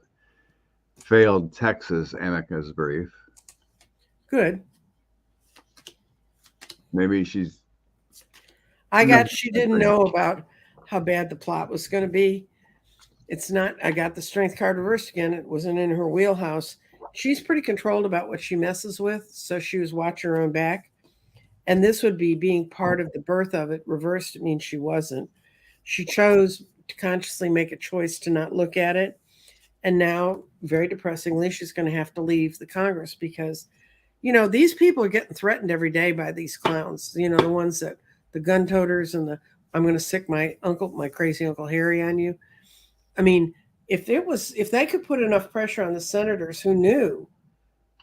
[SPEAKER 2] failed Texas amicus brief.
[SPEAKER 1] Good.
[SPEAKER 2] Maybe she's.
[SPEAKER 1] She didn't know about how bad the plot was going to be. It's not, I got the strength card reversed again. It wasn't in her wheelhouse. She's pretty controlled about what she messes with. So she was watching her own back. And this would be being part of the birth of it. Reversed, it means she wasn't. She chose to consciously make a choice to not look at it. And now, very depressingly, she's going to have to leave the Congress because, these people are getting threatened every day by these clowns. The ones that the gun toters and I'm going to sick my crazy Uncle Harry on you. I mean, if they could put enough pressure on the senators who knew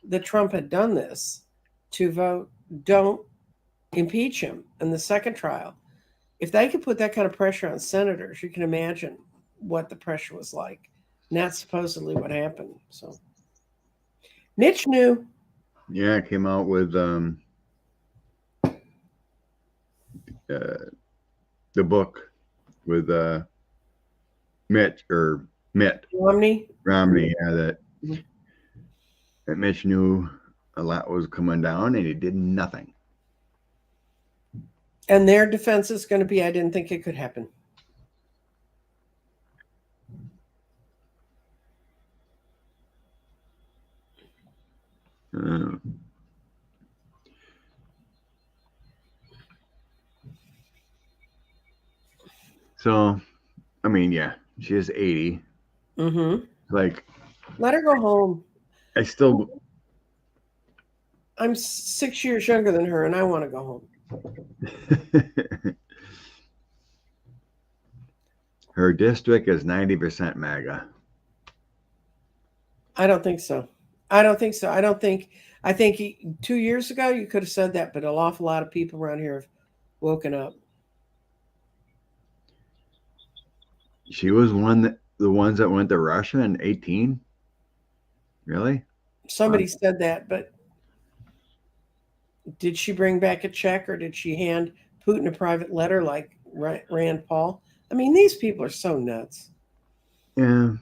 [SPEAKER 1] that Trump had done this to vote, don't impeach him in the second trial. If they could put that kind of pressure on senators, you can imagine what the pressure was like. And that's supposedly what happened. So Mitch knew.
[SPEAKER 2] Yeah, it came out with the book with Mitt
[SPEAKER 1] Romney.
[SPEAKER 2] Yeah, that Mitch knew a lot was coming down, and he did nothing.
[SPEAKER 1] And their defense is going to be, I didn't think it could happen.
[SPEAKER 2] So, I mean, yeah, she is 80.
[SPEAKER 1] Mm-hmm.
[SPEAKER 2] Like,
[SPEAKER 1] let her go home. I'm 6 years younger than her, and I want to go home.
[SPEAKER 2] Her district is 90% MAGA.
[SPEAKER 1] I don't think so. I think 2 years ago you could have said that, but an awful lot of people around here have woken up.
[SPEAKER 2] She was the ones that went to Russia in 18? Really?
[SPEAKER 1] Somebody said that, but did she bring back a check or did she hand Putin a private letter like Rand Paul? I mean, these people are so nuts.
[SPEAKER 2] Yeah.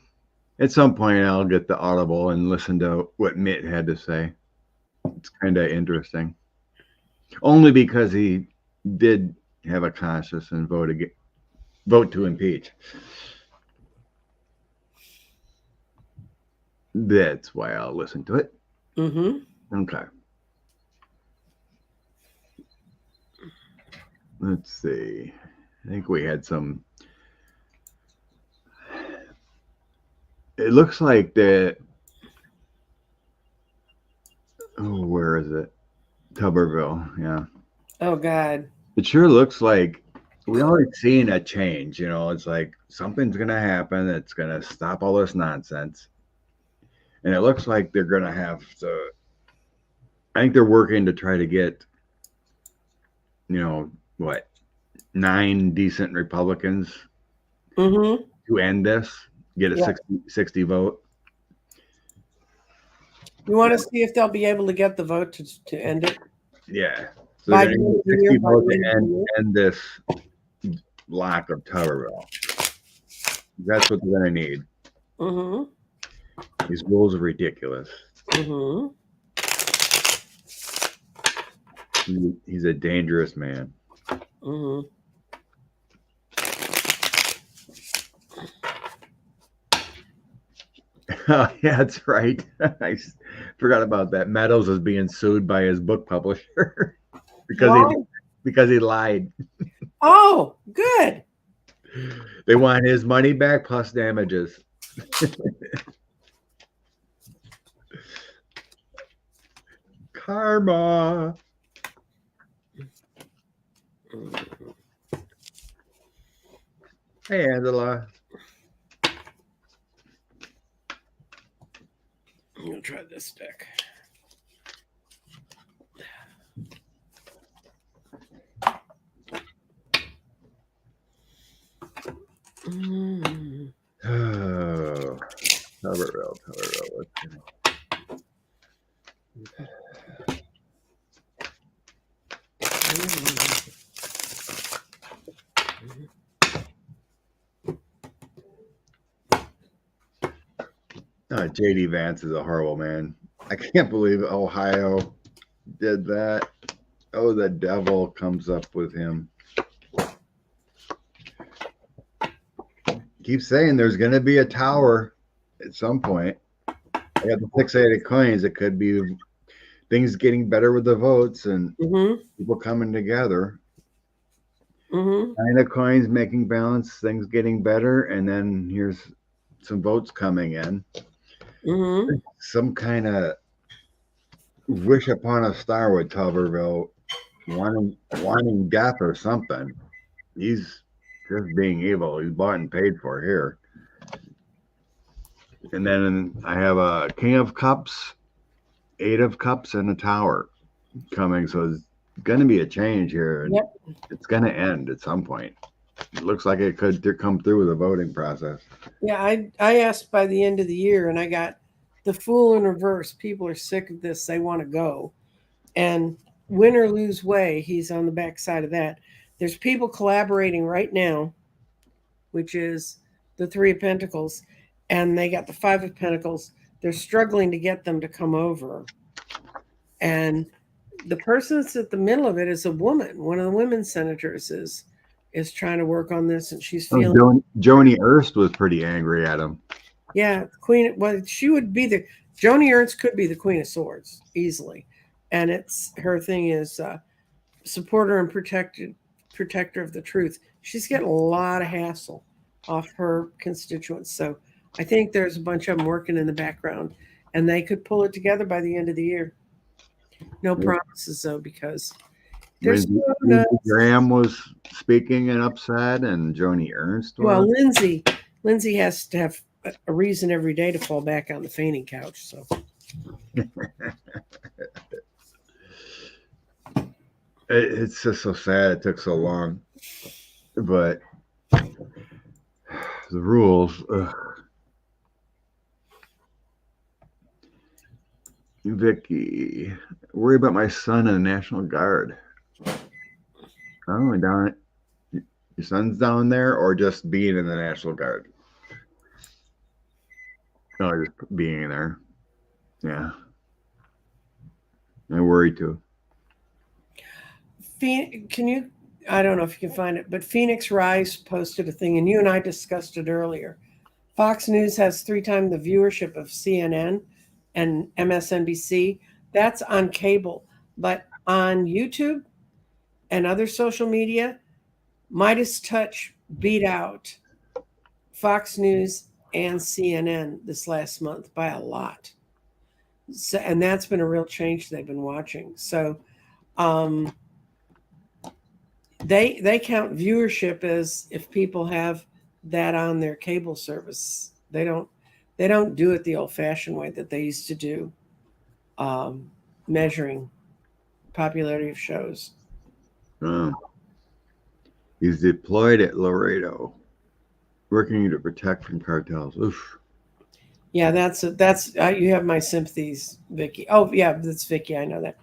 [SPEAKER 2] At some point, I'll get the Audible and listen to what Mitt had to say. It's kind of interesting. Only because he did have a conscience and vote to impeach. That's why I'll listen to it.
[SPEAKER 1] Mm-hmm.
[SPEAKER 2] Okay. Let's see. I think we had some. It looks like where is it? Tuberville, yeah.
[SPEAKER 1] Oh, God.
[SPEAKER 2] It sure looks like we already seen a change. It's like something's going to happen that's going to stop all this nonsense. And it looks like they're going to have to. I think they're working to try to get, 9 decent Republicans to end this, get a 60 vote.
[SPEAKER 1] You want to see if they'll be able to get the vote to end it?
[SPEAKER 2] Yeah. So they're going to 60 votes to end this block of Tuberville. That's what they're going to need.
[SPEAKER 1] Mm-hmm.
[SPEAKER 2] These rules are ridiculous.
[SPEAKER 1] Mm-hmm.
[SPEAKER 2] He's a dangerous man.
[SPEAKER 1] Mm-hmm.
[SPEAKER 2] Oh, yeah, that's right. I forgot about that. Meadows is being sued by his book publisher because he lied.
[SPEAKER 1] Oh, good.
[SPEAKER 2] They want his money back plus damages. Karma. Hey, Angela.
[SPEAKER 1] I'm going to try this deck.
[SPEAKER 2] Oh, Tuberville. JD Vance is a horrible man. I can't believe Ohio did that. Oh, the devil comes up with him. Keep saying there's going to be a tower at some point. I got the fixated coins. It could be things getting better with the votes and people coming together. Kind of coins making balance, things getting better, and then here's some votes coming in. Some kind of wish upon a star with Tuberville wanting death or something. He's just being evil. He's bought and paid for here. And then I have a King of Cups, Eight of Cups, and a Tower coming. So it's going to be a change here.
[SPEAKER 1] Yep.
[SPEAKER 2] It's going to end at some point. It looks like it could come through with the voting process.
[SPEAKER 1] Yeah, I asked by the end of the year, and I got the Fool in reverse. People are sick of this. They want to go. And win or lose way, he's on the backside of that. There's people collaborating right now, which is the Three of Pentacles, and they got the Five of Pentacles. They're struggling to get them to come over. And the person that's at the middle of it is a woman. One of the women's senators is trying to work on this, and she's feeling.
[SPEAKER 2] Joni Ernst was pretty angry at him.
[SPEAKER 1] Yeah, Queen. Well, she would be Joni Ernst could be the Queen of Swords easily, and it's her thing is supporter and protector of the truth. She's getting a lot of hassle off her constituents, so I think there's a bunch of them working in the background, and they could pull it together by the end of the year. No promises though, because there's
[SPEAKER 2] Lindsey Graham was speaking and upset, and Joni Ernst was.
[SPEAKER 1] Well, Lindsey has to have a reason every day to fall back on the fainting couch. So
[SPEAKER 2] it's just so sad it took so long, but the rules. Vicky, worry about my son in the National Guard. Oh, down your son's down there, or just being in the National Guard? No, just being there. Yeah, I worry too.
[SPEAKER 1] Can you? I don't know if you can find it, but Phoenix Rise posted a thing, and you and I discussed it earlier. Fox News has 3 times the viewership of CNN and MSNBC. That's on cable, but on YouTube and other social media, Midas Touch beat out Fox News and CNN this last month by a lot. So, and that's been a real change they've been watching. So they count viewership as if people have that on their cable service. They don't do it the old-fashioned way that they used to do, measuring popularity of shows.
[SPEAKER 2] He's deployed at Laredo, working to protect from cartels. Oof.
[SPEAKER 1] Yeah, that's you have my sympathies, Vicky. Oh yeah, that's Vicky. I know that.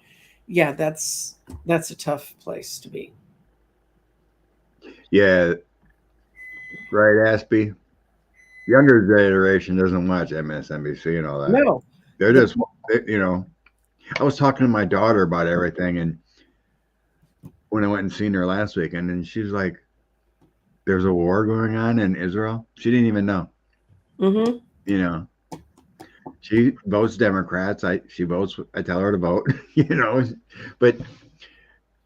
[SPEAKER 1] Yeah, that's a tough place to be.
[SPEAKER 2] Yeah, right, Aspie. Younger generation doesn't watch MSNBC and all that.
[SPEAKER 1] No,
[SPEAKER 2] they're just, I was talking to my daughter about everything, and when I went and seen her last weekend, and she's like, "There's a war going on in Israel." She didn't even know. She votes Democrats. She votes. I tell her to vote. But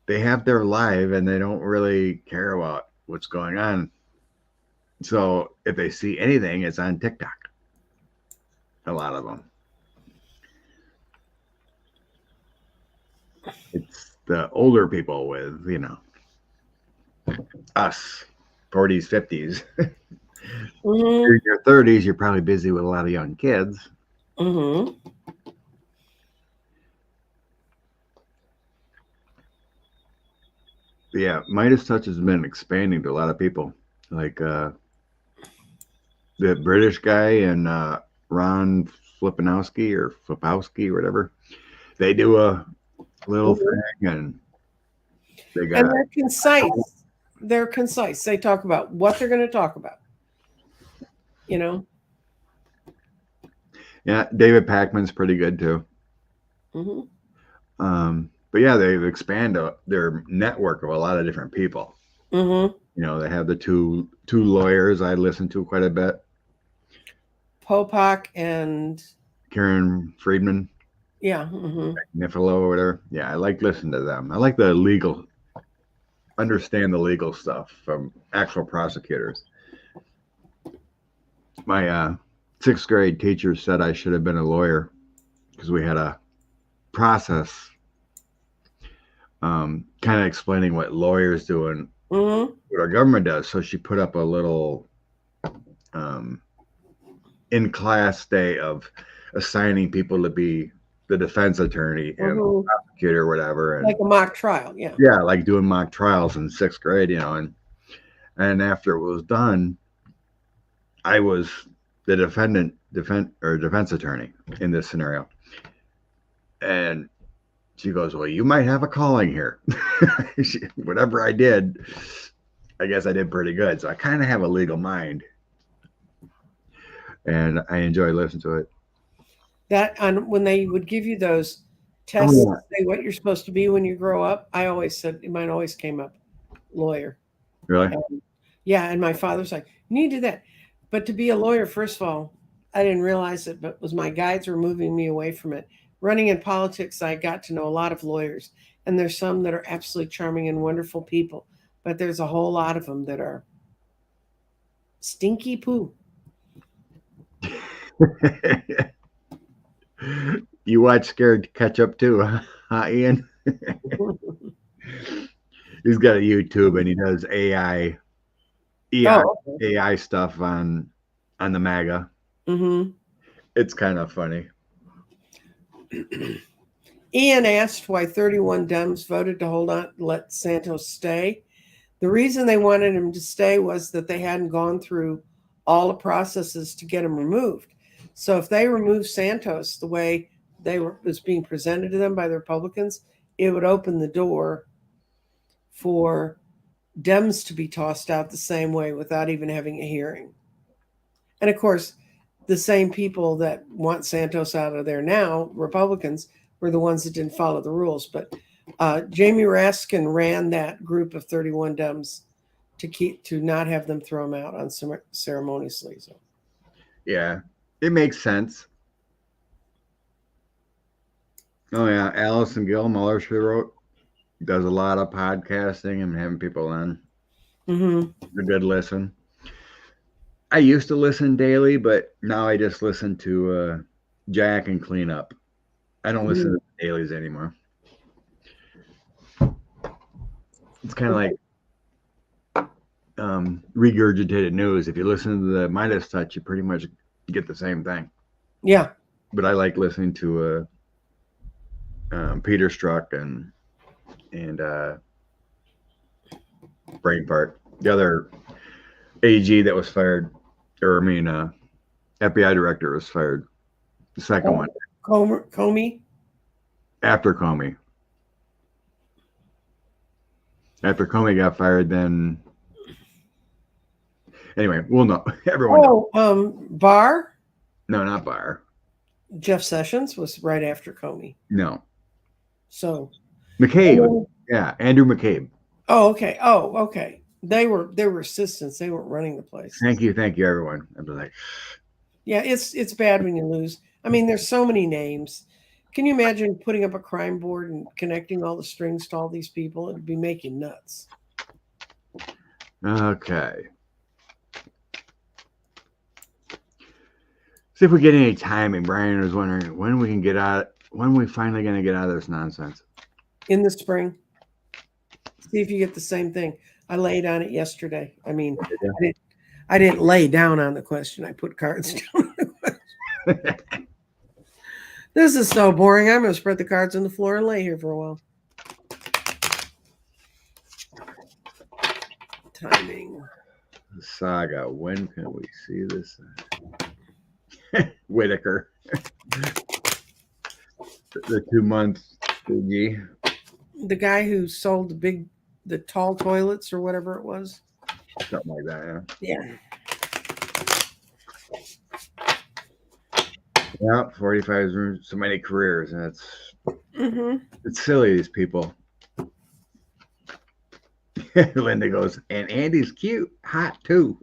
[SPEAKER 2] they have their life, and they don't really care about what's going on. So if they see anything, it's on TikTok. A lot of them. It's the older people with, us, 40s, 50s. In your 30s, you're probably busy with a lot of young kids. Yeah, Midas Touch has been expanding to a lot of people. Like the British guy and Ron Flipowski or whatever. They do a little thing, and
[SPEAKER 1] they're concise. They're concise. They talk about what they're going to talk about.
[SPEAKER 2] Yeah, David Pakman's pretty good too. But yeah, they've expanded their network of a lot of different people.
[SPEAKER 1] Mm-hmm.
[SPEAKER 2] They have the two lawyers I listen to quite a bit.
[SPEAKER 1] Popak and
[SPEAKER 2] Karen Friedman,
[SPEAKER 1] yeah. Mm-hmm.
[SPEAKER 2] Nifilo or whatever. Yeah, I like listening to them. I like understand the legal stuff from actual prosecutors. My sixth grade teacher said I should have been a lawyer because we had a process kind of explaining what lawyers do and
[SPEAKER 1] Mm-hmm.
[SPEAKER 2] what our government does. So she put up a little in class day of assigning people to be the defense attorney and
[SPEAKER 1] Mm-hmm.
[SPEAKER 2] prosecutor or whatever. And
[SPEAKER 1] Like a mock trial, yeah.
[SPEAKER 2] yeah, like doing mock trials in sixth grade, and after it was done, I was the defense attorney in this scenario. And she goes, "Well, you might have a calling here." Whatever I did, I guess I did pretty good. So I kind of have a legal mind, and I enjoy listening to it.
[SPEAKER 1] That on when they would give you those tests
[SPEAKER 2] Oh
[SPEAKER 1] to say what you're supposed to be when you grow up, I always said mine always came up lawyer.
[SPEAKER 2] yeah, really?
[SPEAKER 1] And, yeah, and my father's like, you need to do that. But to be a lawyer, first of all, I didn't realize it, but it was my guides were moving me away from it. Running in politics, I got to know a lot of lawyers, and there's some that are absolutely charming and wonderful people, but there's a whole lot of them that are stinky poo.
[SPEAKER 2] You watch Scared to Catch Up too, huh, Ian? He's got a YouTube and he does AI
[SPEAKER 1] Oh, okay.
[SPEAKER 2] AI stuff on the MAGA.
[SPEAKER 1] Mm-hmm.
[SPEAKER 2] It's kind of funny.
[SPEAKER 1] Ian asked why 31 Dems voted to hold on, let Santos stay. The reason they wanted him to stay was that they hadn't gone through all the processes to get him removed. So if they removed Santos the way was being presented to them by the Republicans, it would open the door for Dems to be tossed out the same way without even having a hearing. And of course, the same people that want Santos out of there now, Republicans, were the ones that didn't follow the rules. But Jamie Raskin ran that group of 31 Dems to not have them throw him out unceremoniously. So
[SPEAKER 2] Yeah, it makes sense. Oh yeah, Allison Gill Muller, she wrote, does a lot of podcasting and having people on.
[SPEAKER 1] mm-hmm.
[SPEAKER 2] It's a good listen. I used to listen daily, but now I just listen to Jack and Clean Up. I don't listen to the dailies anymore. It's kind of like regurgitated news. If you listen to the Midas Touch, you pretty much get the same thing.
[SPEAKER 1] Yeah.
[SPEAKER 2] But I like listening to Peter Strzok and Brain Fart. The other AG that was fired, or I mean, FBI director was fired. The second one.
[SPEAKER 1] Comey?
[SPEAKER 2] After Comey. After Comey got fired, then anyway, we'll know. Everyone knows.
[SPEAKER 1] Barr?
[SPEAKER 2] No, not Barr.
[SPEAKER 1] Jeff Sessions was right after Comey.
[SPEAKER 2] No.
[SPEAKER 1] So
[SPEAKER 2] McCabe. Yeah, Andrew McCabe.
[SPEAKER 1] Oh, okay. Oh, okay. They were assistants. They weren't running the place.
[SPEAKER 2] Thank you, everyone. I'd be like,
[SPEAKER 1] yeah, it's bad when you lose. I mean, there's so many names. Can you imagine putting up a crime board and connecting all the strings to all these people? It'd be making nuts.
[SPEAKER 2] Okay. See if we get any timing. Brian was wondering when we finally going to get out of this nonsense.
[SPEAKER 1] In the spring. See if you get the same thing. I laid on it yesterday. I mean, yeah. I didn't lay down on the question. I put cards down on the question. This is so boring. I'm going to spread the cards on the floor and lay here for a while. Timing.
[SPEAKER 2] Saga. When can we see this? Whitaker. The 2 months. The
[SPEAKER 1] guy who sold the tall toilets or whatever it was.
[SPEAKER 2] Something like that,
[SPEAKER 1] yeah.
[SPEAKER 2] Yeah, 45 rooms, so many careers, and that's
[SPEAKER 1] Mm-hmm.
[SPEAKER 2] It's silly, these people. Linda goes, and Andy's cute, hot too.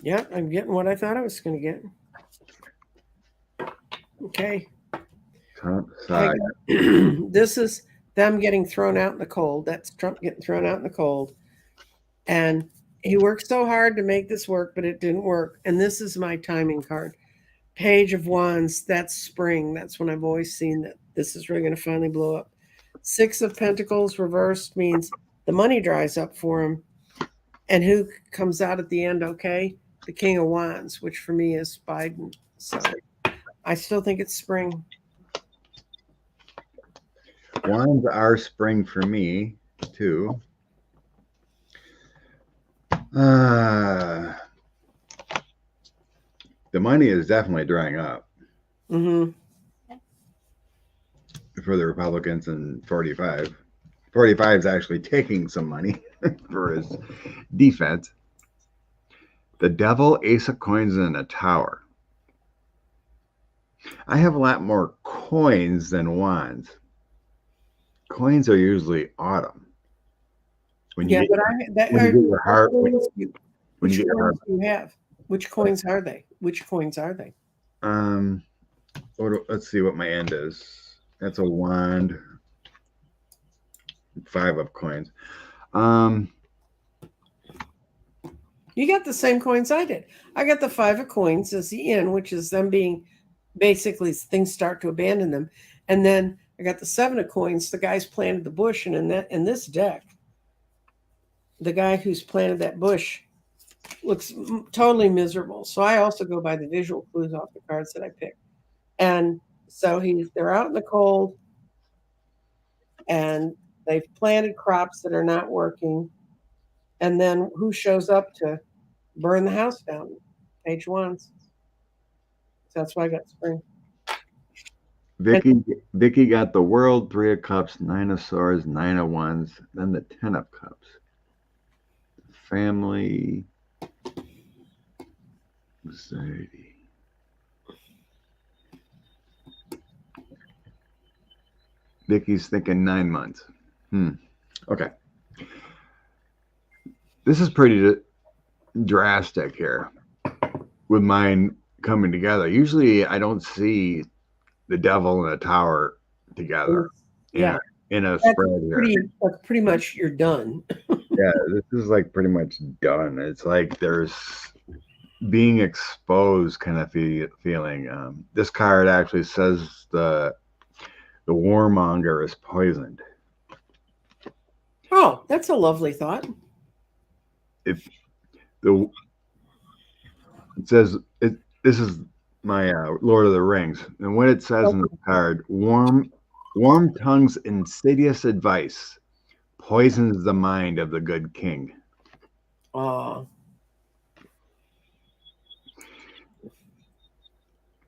[SPEAKER 1] Yeah, I'm getting what I thought I was going to get. Okay.
[SPEAKER 2] Trump side.
[SPEAKER 1] This is them getting thrown out in the cold. That's Trump getting thrown out in the cold. And he worked so hard to make this work, but it didn't work. And this is my timing card. Page of Wands, that's spring. That's when I've always seen that this is really going to finally blow up. Six of Pentacles reversed means the money dries up for him. And who comes out at the end okay? The King of Wands, which for me is Biden. So I still think it's spring.
[SPEAKER 2] Wands are spring for me, too. The money is definitely drying up
[SPEAKER 1] Mm-hmm.
[SPEAKER 2] for the Republicans in 45. 45 is actually taking some money for his defense. The Devil, Ace of Coins, and a Tower. I have a lot more coins than wands. Coins are usually autumn. When you
[SPEAKER 1] Yeah,
[SPEAKER 2] get,
[SPEAKER 1] but
[SPEAKER 2] when you get your heart, when
[SPEAKER 1] which
[SPEAKER 2] you
[SPEAKER 1] coins
[SPEAKER 2] get your heart.
[SPEAKER 1] do you have? Which coins are they? Which coins are they?
[SPEAKER 2] Let's see what my end is. That's a wand. 5 of coins.
[SPEAKER 1] You got the same coins I did. I got the 5 of coins as the in, which is them being basically things start to abandon them. And then I got the 7 of coins. The guy's planted the bush, and in this deck, the guy who's planted that bush looks totally miserable. So I also go by the visual clues off the cards that I picked. And so they're out in the cold, and they've planted crops that are not working. And then who shows up to burn the house down? Page Wands. So that's why I got spring.
[SPEAKER 2] Vicky got the World, 3 of Cups, 9 of Swords, 9 of Wands, then the 10 of Cups. Family, anxiety. Vicky's thinking 9 months. Okay. This is pretty drastic here with mine coming together. Usually I don't see the Devil and the Tower together.
[SPEAKER 1] Yeah.
[SPEAKER 2] In a spread here.
[SPEAKER 1] Pretty much you're done.
[SPEAKER 2] Yeah, this is like pretty much done. It's like there's being exposed kind of feeling. This card actually says the warmonger is poisoned.
[SPEAKER 1] Oh, that's a lovely thought.
[SPEAKER 2] It says this is my Lord of the Rings, and what it says in the card: warm tongue's insidious advice poisons the mind of the good king.
[SPEAKER 1] Oh.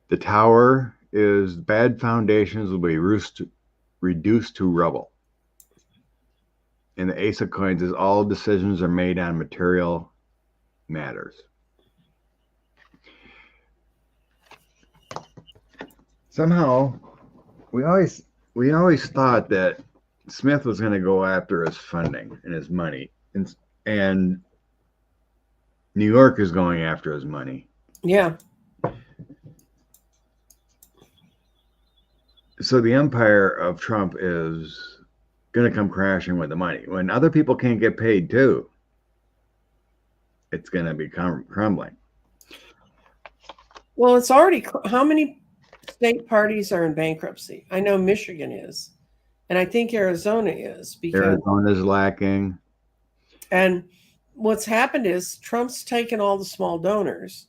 [SPEAKER 2] The Tower is bad foundations will be reduced to rubble. And the Ace of Coins is all decisions are made on material matters. Somehow, we always thought that Smith was going to go after his funding and his money, and New York is going after his money.
[SPEAKER 1] Yeah.
[SPEAKER 2] So the empire of Trump is going to come crashing with the money. When other people can't get paid too, it's going to be crumbling.
[SPEAKER 1] Well, it's already, how many state parties are in bankruptcy? I know Michigan is, and I think Arizona is, because
[SPEAKER 2] Arizona's lacking.
[SPEAKER 1] And what's happened is Trump's taken all the small donors,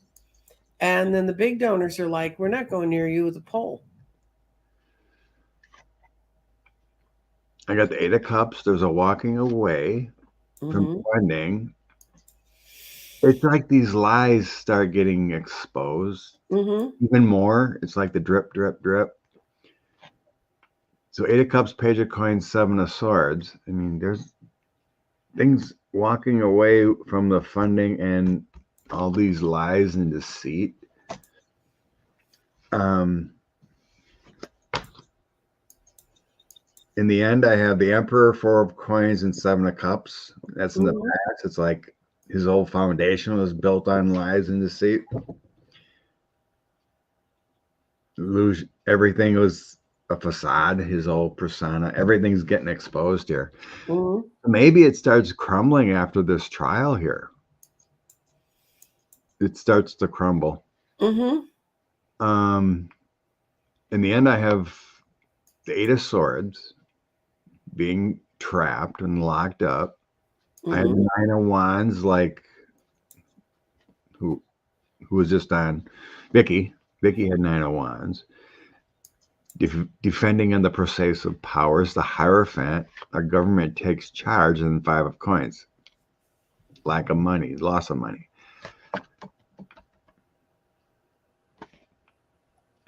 [SPEAKER 1] and then the big donors are like, we're not going near you with a pole.
[SPEAKER 2] I got the 8 of Cups. There's a walking away from funding. It's like these lies start getting exposed even more. It's like the drip, drip, drip. So 8 of Cups, Page of Coins, 7 of Swords. I mean, there's things walking away from the funding and all these lies and deceit. In the end, I have the Emperor, 4 of Coins, and 7 of Cups. That's in the past. It's like his whole foundation was built on lies and deceit. Everything was a facade, his whole persona. Everything's getting exposed here. Maybe it starts crumbling after this trial here. It starts to crumble. In the end, I have the 8 of Swords being trapped and locked up. I have 9 of Wands, like who was just on Vicky. Vicky had 9 of Wands. Defending on the persuasive powers, the Hierophant, our government takes charge, and 5 of Coins. Lack of money, loss of money.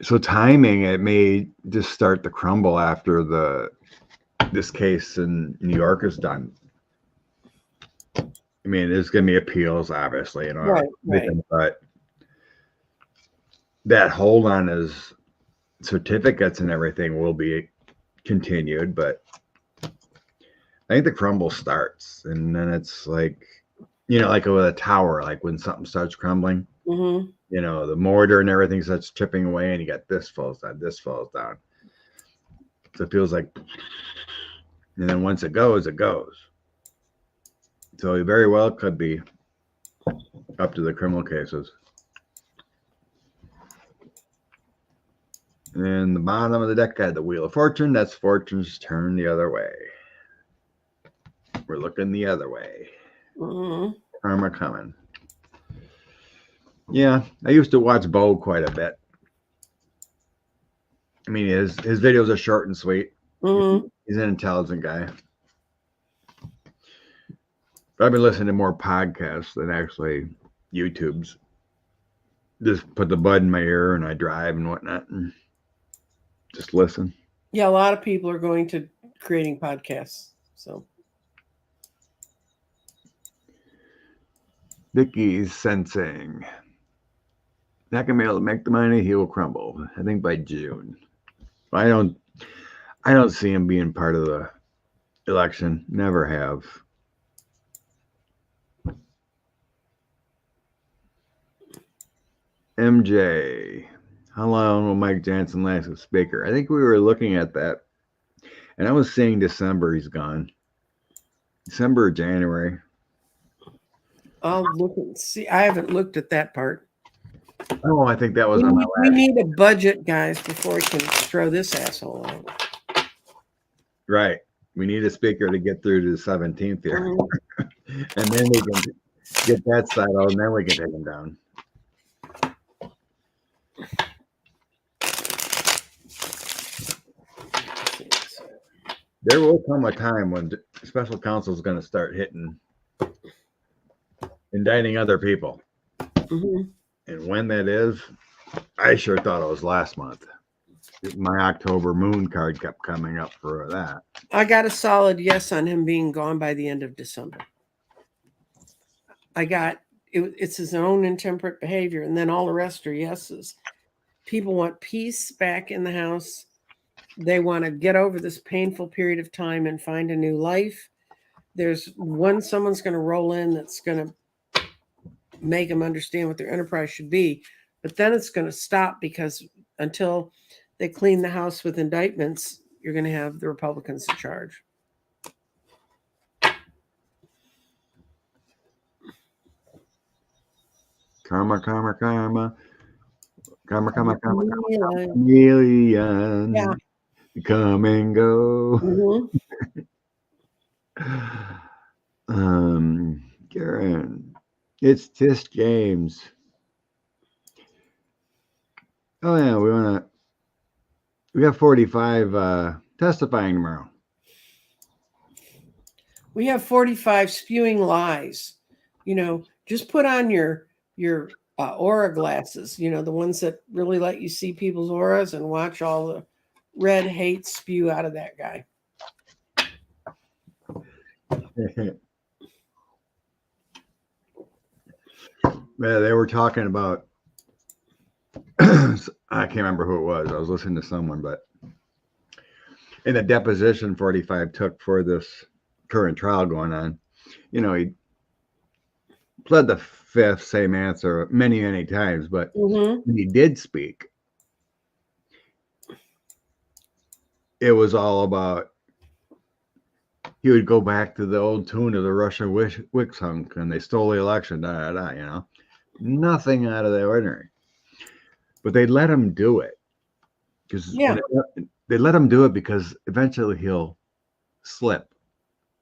[SPEAKER 2] So timing, it may just start to crumble after this case in New York is done. I mean, there's going to be appeals, obviously, and all right. But that hold on his certificates and everything will be continued. But I think the crumble starts, and then it's like, like with a tower, like when something starts crumbling. The mortar and everything starts chipping away, and you got this falls down, this falls down. So it feels like, and then once it goes, it goes. So it very well could be up to the criminal cases. And the bottom of the deck had the Wheel of Fortune. That's Fortune's turn the other way. We're looking the other way. Karma coming. Yeah, I used to watch Bo quite a bit. I mean, his videos are short and sweet. He's an intelligent guy. But I've been listening to more podcasts than actually YouTube's. Just put the bud in my ear and I drive and whatnot and just listen.
[SPEAKER 1] Yeah, a lot of people are going to creating podcasts. So
[SPEAKER 2] Vicky's sensing. Not gonna be able to make the money, he will crumble. I think by June. I don't see him being part of the election. Never have. MJ, how long will Mike Johnson last as speaker? I think we were looking at that, and I was seeing December he's gone. December or January.
[SPEAKER 1] I'll look and see. I haven't looked at that part.
[SPEAKER 2] Oh, I think that was on my last.
[SPEAKER 1] We need a budget, guys, before we can throw this asshole out.
[SPEAKER 2] Right. We need a speaker to get through to the 17th here. And then we can get that side out, and then we can take him down. There will come a time when special counsel is going to start indicting other people. And when that is, I sure thought it was last month. My October moon card kept coming up for that.
[SPEAKER 1] I got a solid yes on him being gone by the end of December. It's his own intemperate behavior, and then all the rest are yeses. People want peace back in the house. They want to get over this painful period of time and find a new life. There's someone's going to roll in that's going to make them understand what their enterprise should be. But then it's going to stop, because until they clean the house with indictments, you're going to have the Republicans in charge.
[SPEAKER 2] Karma, karma, karma. Karma, karma, karma, karma. Chameleon. Yeah. Come and go. Karen, it's just James. Oh yeah, we have 45 testifying tomorrow.
[SPEAKER 1] We have 45 spewing lies. Just put on your aura glasses, the ones that really let you see people's auras, and watch all the red hate spew out of that guy.
[SPEAKER 2] Yeah, they were talking about I can't remember who it was. I was listening to someone, but in the deposition 45 took for this current trial going on, he pled the fifth, same answer many, many times, but
[SPEAKER 1] Mm-hmm.
[SPEAKER 2] when he did speak, it was all about he would go back to the old tune of the Russian witch hunt and they stole the election, nothing out of the ordinary. But they let him do it because they let him do it because eventually he'll slip,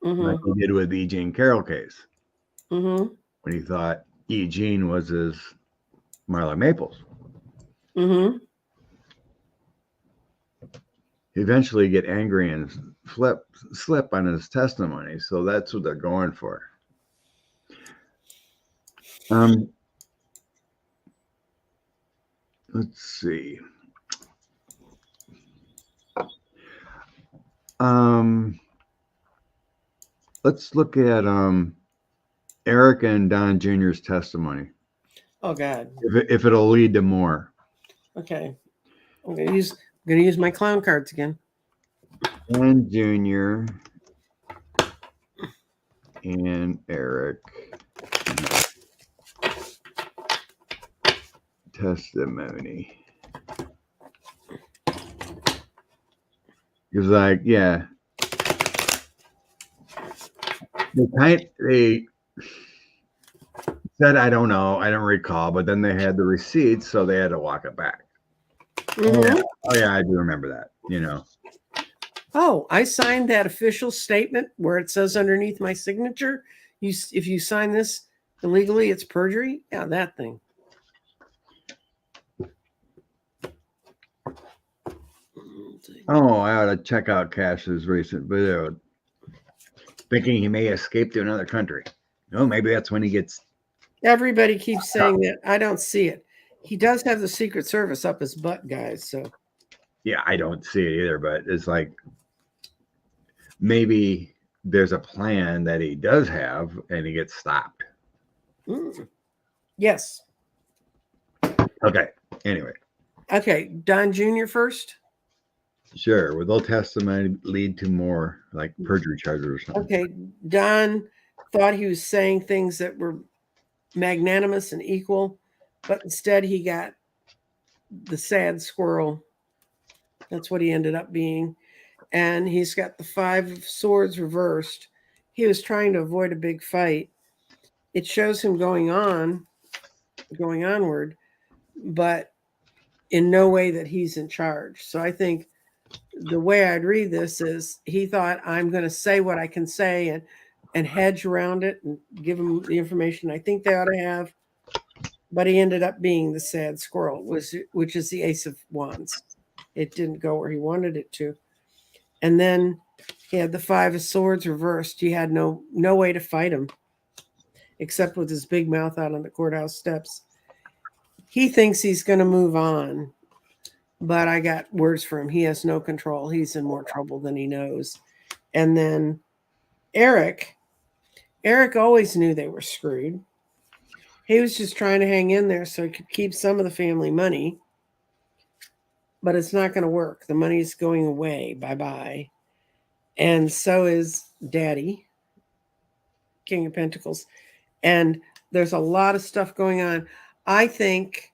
[SPEAKER 2] like he did with the E. Jean Carroll case, when he thought E. Jean was his Marla Maples. He eventually get angry and slip on his testimony, so that's what they're going for. Let's see. Let's look at Eric and Don Jr.'s testimony.
[SPEAKER 1] Oh God.
[SPEAKER 2] If it'll lead to more.
[SPEAKER 1] Okay. I'm gonna use my clown cards again.
[SPEAKER 2] Don Jr. and Eric testimony. He was like, yeah. They said, I don't know, I don't recall, but then they had the receipts, so they had to walk it back. Oh yeah, I do remember that,
[SPEAKER 1] Oh, I signed that official statement where it says underneath my signature, if you sign this illegally, it's perjury. Yeah, that thing.
[SPEAKER 2] Oh, I ought to check out Cash's recent video, thinking he may escape to another country. Oh, maybe that's when he gets.
[SPEAKER 1] Everybody keeps saying that. I don't see it. He does have the Secret Service up his butt, guys. So.
[SPEAKER 2] Yeah, I don't see it either, but it's like maybe there's a plan that he does have, and he gets stopped.
[SPEAKER 1] Yes.
[SPEAKER 2] Okay. Anyway.
[SPEAKER 1] Okay, Don Jr. first.
[SPEAKER 2] Sure. Will those testimony lead to more like perjury charges or something?
[SPEAKER 1] Okay, Don thought he was saying things that were magnanimous and equal, but instead he got the sad squirrel. That's what he ended up being. And he's got the 5 of Swords reversed. He was trying to avoid a big fight. It shows him going onward, but in no way that he's in charge. So I think the way I'd read this is he thought, I'm going to say what I can say and hedge around it and give him the information I think they ought to have. But he ended up being the sad squirrel, which is the Ace of Wands. It didn't go where he wanted it to. And then he had the 5 of Swords reversed. He had no way to fight him except with his big mouth out on the courthouse steps. He thinks he's going to move on, but I got words for him. He has no control. He's in more trouble than he knows. And then Eric always knew they were screwed. He was just trying to hang in there so he could keep some of the family money, but it's not going to work. The money's going away. Bye-bye. And so is Daddy, King of Pentacles. And there's a lot of stuff going on. I think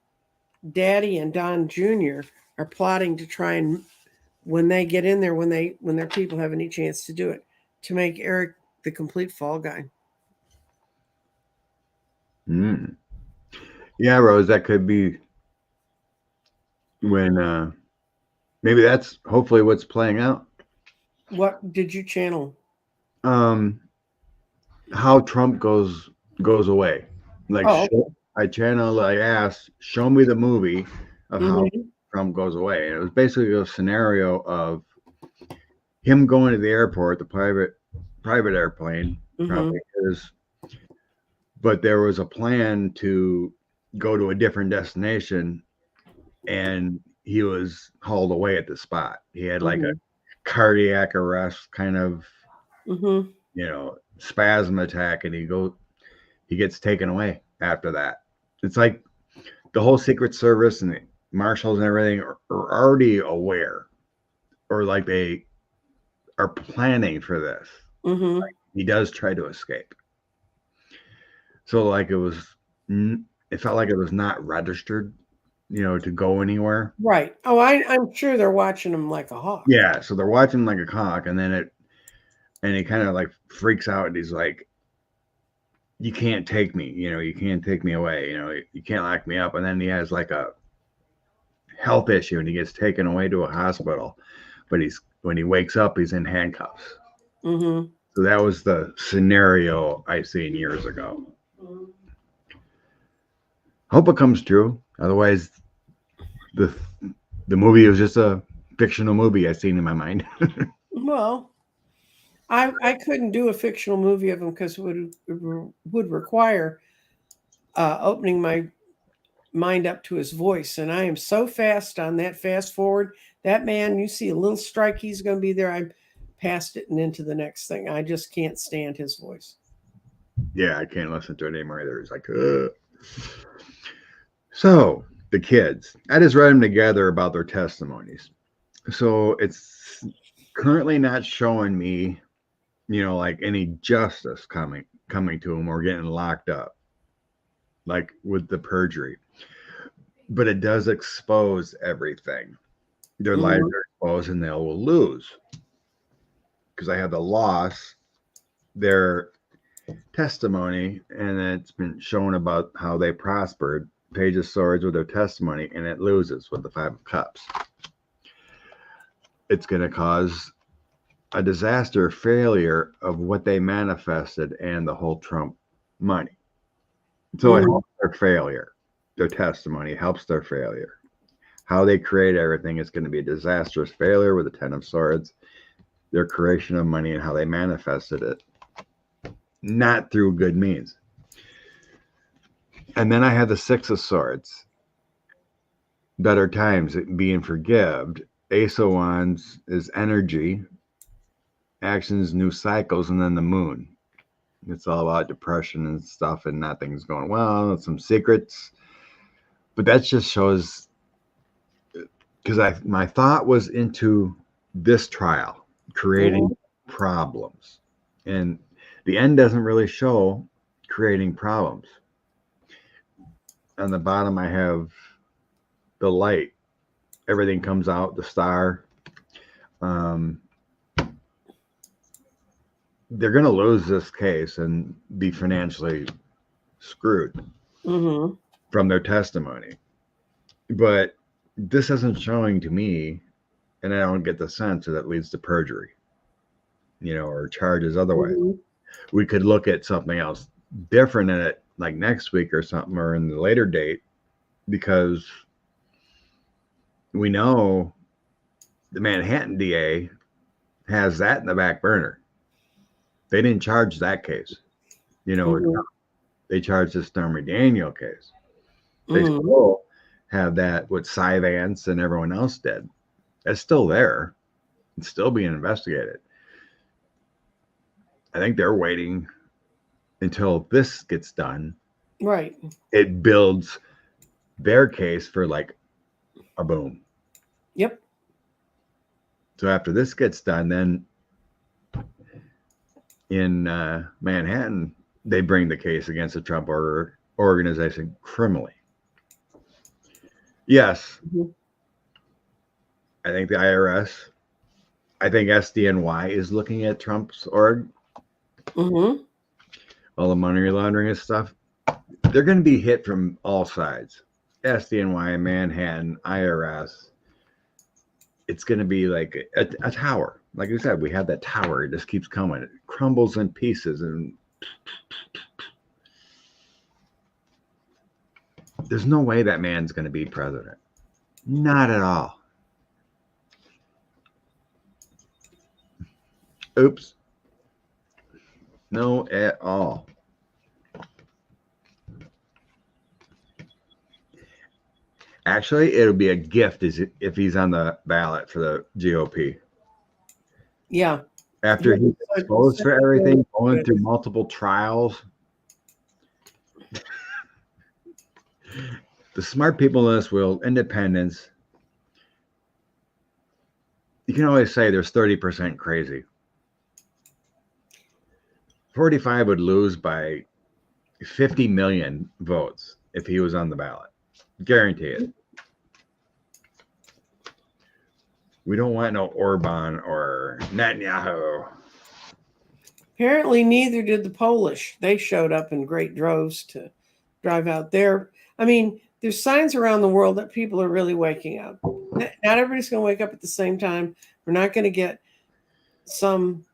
[SPEAKER 1] Daddy and Don Jr. are plotting to try and, when they get in there, when their people have any chance to do it, to make Eric the complete fall guy.
[SPEAKER 2] Yeah, Rose, that could be when maybe that's hopefully what's playing out.
[SPEAKER 1] What did you channel?
[SPEAKER 2] How Trump goes away. Like I asked, show me the movie of how Trump goes away. And it was basically a scenario of him going to the airport, the private airplane, probably is, but there was a plan to go to a different destination, and he was hauled away at the spot. He had like a cardiac arrest kind of, spasm attack, and he gets taken away after that. It's like the whole Secret Service and marshals and everything are already aware, or like they are planning for this.
[SPEAKER 1] Mm-hmm.
[SPEAKER 2] He does try to escape. So like it felt like it was not registered, to go anywhere.
[SPEAKER 1] Right. Oh, I'm sure they're watching him like a hawk.
[SPEAKER 2] Yeah. So they're watching like a cock, and then he kind of like freaks out, and he's like, "You can't take me, you can't take me away, you can't lock me up." And then he has like a health issue, and he gets taken away to a hospital. But when he wakes up, he's in handcuffs.
[SPEAKER 1] Mm-hmm.
[SPEAKER 2] So that was the scenario I seen years ago. Hope it comes true. Otherwise, the movie was just a fictional movie I seen in my mind.
[SPEAKER 1] Well, I couldn't do a fictional movie of him because it would require opening my mind up to his voice, and I am so fast on that fast forward. That man, you see a little strike, he's going to be there. I'm past it and into the next thing. I just can't stand his voice.
[SPEAKER 2] Yeah, I can't listen to it anymore either. It's like, ugh. So the kids, I just read them together about their testimonies. So it's currently not showing me, like any justice coming to them or getting locked up, like with the perjury. But it does expose everything. Their lives
[SPEAKER 1] Mhm.
[SPEAKER 2] are exposed, and they'll lose because I have the loss their testimony, and it's been shown about how they prospered. Page of Swords with their testimony, and it loses with the Five of Cups. It's going to cause a disaster, failure of what they manifested, and the whole Trump money. So it
[SPEAKER 1] Mhm.
[SPEAKER 2] helps their failure. Their testimony helps their failure. How they create everything is going to be a disastrous failure with the Ten of Swords. Their creation of money and how they manifested it, not through good means. And then I have the Six of Swords. Better times, being forgived. Ace of Wands is energy, actions, new cycles, and then the moon. It's all about depression and stuff, and nothing's going well, some secrets. But that just shows, because my thought was into this trial, creating
[SPEAKER 1] Mhm.
[SPEAKER 2] problems. And the end doesn't really show creating problems. On the bottom, I have the light. Everything comes out, the star. They're going to lose this case and be financially screwed
[SPEAKER 1] Mhm.
[SPEAKER 2] from their testimony. But this isn't showing to me, and I don't get the sense that it leads to perjury, or charges otherwise.
[SPEAKER 1] Mhm.
[SPEAKER 2] We could look at something else different in it, like next week or something, or in the later date, because we know the Manhattan DA has that in the back burner. They didn't charge that case.
[SPEAKER 1] Mhm.
[SPEAKER 2] They charged the Stormy Daniel case. They
[SPEAKER 1] Mhm.
[SPEAKER 2] still have that what Cy Vance and everyone else did. It's still there. It's still being investigated. I think they're waiting until this gets done.
[SPEAKER 1] Right.
[SPEAKER 2] It builds their case for like a boom.
[SPEAKER 1] Yep.
[SPEAKER 2] So after this gets done, then in Manhattan, they bring the case against the Trump organization criminally. Yes,
[SPEAKER 1] Mhm.
[SPEAKER 2] I think the IRS, I think SDNY is looking at Trump's org,
[SPEAKER 1] Mhm.
[SPEAKER 2] all the money laundering and stuff. They're going to be hit from all sides. SDNY, Manhattan, IRS. It's going to be like a tower. Like you said, we have that tower. It just keeps coming. It crumbles in pieces. And there's no way that man's going to be president. Not at all. Oops. No, at all. Actually, it'll be a gift if he's on the ballot for the GOP.
[SPEAKER 1] Yeah.
[SPEAKER 2] After
[SPEAKER 1] Yeah.
[SPEAKER 2] he's exposed for everything, going through multiple trials, The smart people in this will independence. You can always say there's 30% crazy. 45 would lose by 50 million votes if he was on the ballot. Guarantee it. We don't want no Orban or Netanyahu.
[SPEAKER 1] Apparently, neither did the Polish. They showed up in great droves to drive out there. I mean, there's signs around the world that people are really waking up. Not everybody's going to wake up at the same time. We're not going to get some